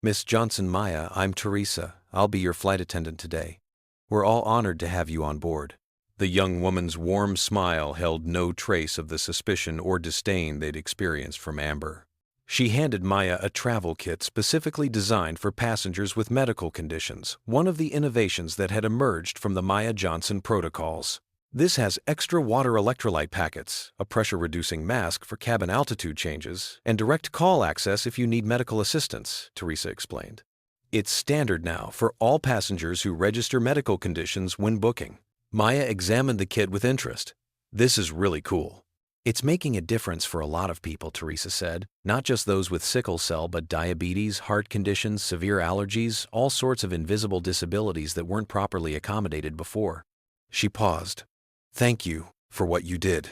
"Miss Johnson, Maya, I'm Teresa. I'll be your flight attendant today. We're all honored to have you on board." The young woman's warm smile held no trace of the suspicion or disdain they'd experienced from Amber. She handed Maya a travel kit specifically designed for passengers with medical conditions, one of the innovations that had emerged from the Maya Johnson protocols. "This has extra water electrolyte packets, a pressure-reducing mask for cabin altitude changes, and direct call access if you need medical assistance," Teresa explained. "It's standard now for all passengers who register medical conditions when booking." Maya examined the kit with interest. "This is really cool." "It's making a difference for a lot of people," Teresa said. "Not just those with sickle cell, but diabetes, heart conditions, severe allergies, all sorts of invisible disabilities that weren't properly accommodated before." She paused. "Thank you for what you did,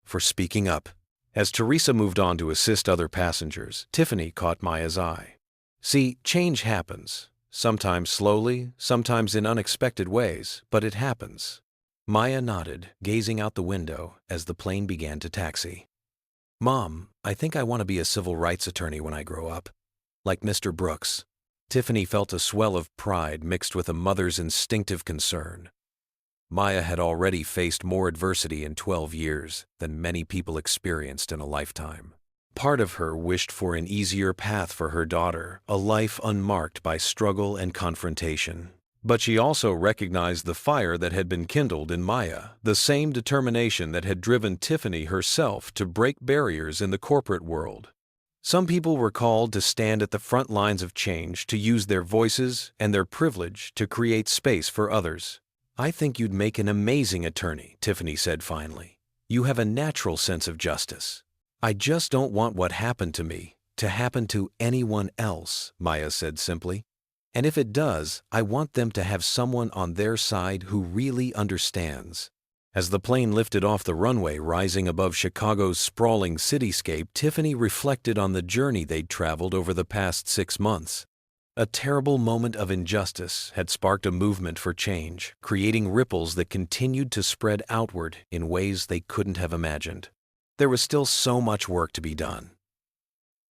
for speaking up." As Teresa moved on to assist other passengers, Tiffany caught Maya's eye. "See, change happens. Sometimes slowly, sometimes in unexpected ways, but it happens." Maya nodded, gazing out the window as the plane began to taxi. "Mom, I think I want to be a civil rights attorney when I grow up, like Mr. Brooks." Tiffany felt a swell of pride mixed with a mother's instinctive concern. Maya had already faced more adversity in 12 years than many people experienced in a lifetime. Part of her wished for an easier path for her daughter, a life unmarked by struggle and confrontation. But she also recognized the fire that had been kindled in Maya, the same determination that had driven Tiffany herself to break barriers in the corporate world. Some people were called to stand at the front lines of change, to use their voices and their privilege to create space for others. "I think you'd make an amazing attorney," Tiffany said finally. "You have a natural sense of justice." "I just don't want what happened to me to happen to anyone else," Maya said simply. "And if it does, I want them to have someone on their side who really understands." As the plane lifted off the runway, rising above Chicago's sprawling cityscape, Tiffany reflected on the journey they'd traveled over the past 6 months. A terrible moment of injustice had sparked a movement for change, creating ripples that continued to spread outward in ways they couldn't have imagined. There was still so much work to be done.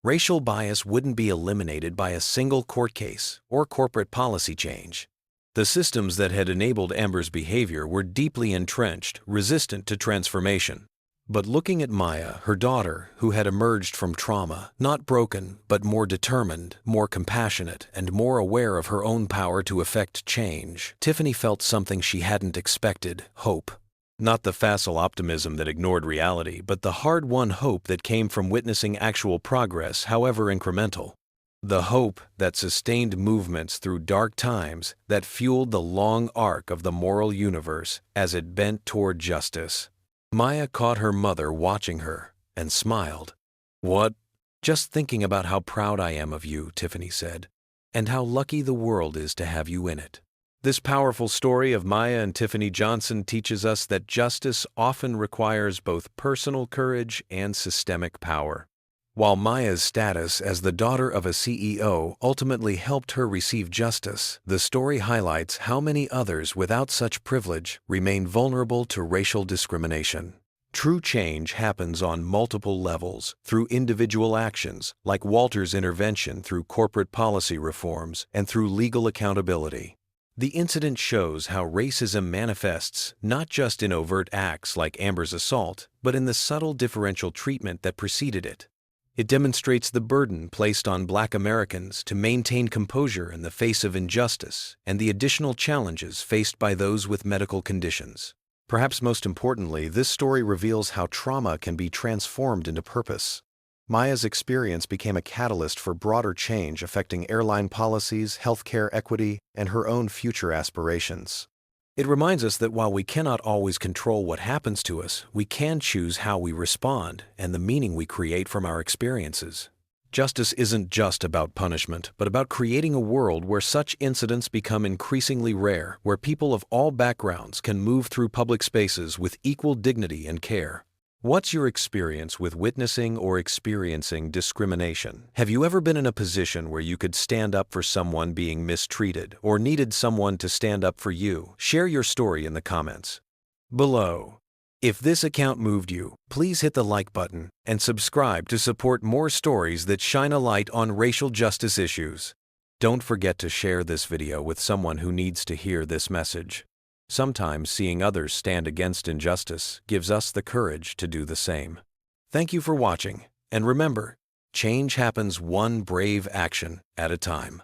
Racial bias wouldn't be eliminated by a single court case or corporate policy change. The systems that had enabled Amber's behavior were deeply entrenched, resistant to transformation. But looking at Maya, her daughter, who had emerged from trauma, not broken, but more determined, more compassionate, and more aware of her own power to effect change, Tiffany felt something she hadn't expected: hope. Not the facile optimism that ignored reality, but the hard-won hope that came from witnessing actual progress, however incremental. The hope that sustained movements through dark times, that fueled the long arc of the moral universe as it bent toward justice. Maya caught her mother watching her and smiled. "What?" "Just thinking about how proud I am of you," Tiffany said, "and how lucky the world is to have you in it." This powerful story of Maya and Tiffany Johnson teaches us that justice often requires both personal courage and systemic power. While Maya's status as the daughter of a CEO ultimately helped her receive justice, the story highlights how many others without such privilege remain vulnerable to racial discrimination. True change happens on multiple levels, through individual actions, like Walter's intervention through corporate policy reforms and through legal accountability. The incident shows how racism manifests not just in overt acts like Amber's assault, but in the subtle differential treatment that preceded it. It demonstrates the burden placed on Black Americans to maintain composure in the face of injustice and the additional challenges faced by those with medical conditions. Perhaps most importantly, this story reveals how trauma can be transformed into purpose. Maya's experience became a catalyst for broader change affecting airline policies, healthcare equity, and her own future aspirations. It reminds us that while we cannot always control what happens to us, we can choose how we respond and the meaning we create from our experiences. Justice isn't just about punishment, but about creating a world where such incidents become increasingly rare, where people of all backgrounds can move through public spaces with equal dignity and care. What's your experience with witnessing or experiencing discrimination? Have you ever been in a position where you could stand up for someone being mistreated or needed someone to stand up for you? Share your story in the comments below. If this account moved you, please hit the like button and subscribe to support more stories that shine a light on racial justice issues. Don't forget to share this video with someone who needs to hear this message. Sometimes seeing others stand against injustice gives us the courage to do the same. Thank you for watching, and remember, change happens one brave action at a time.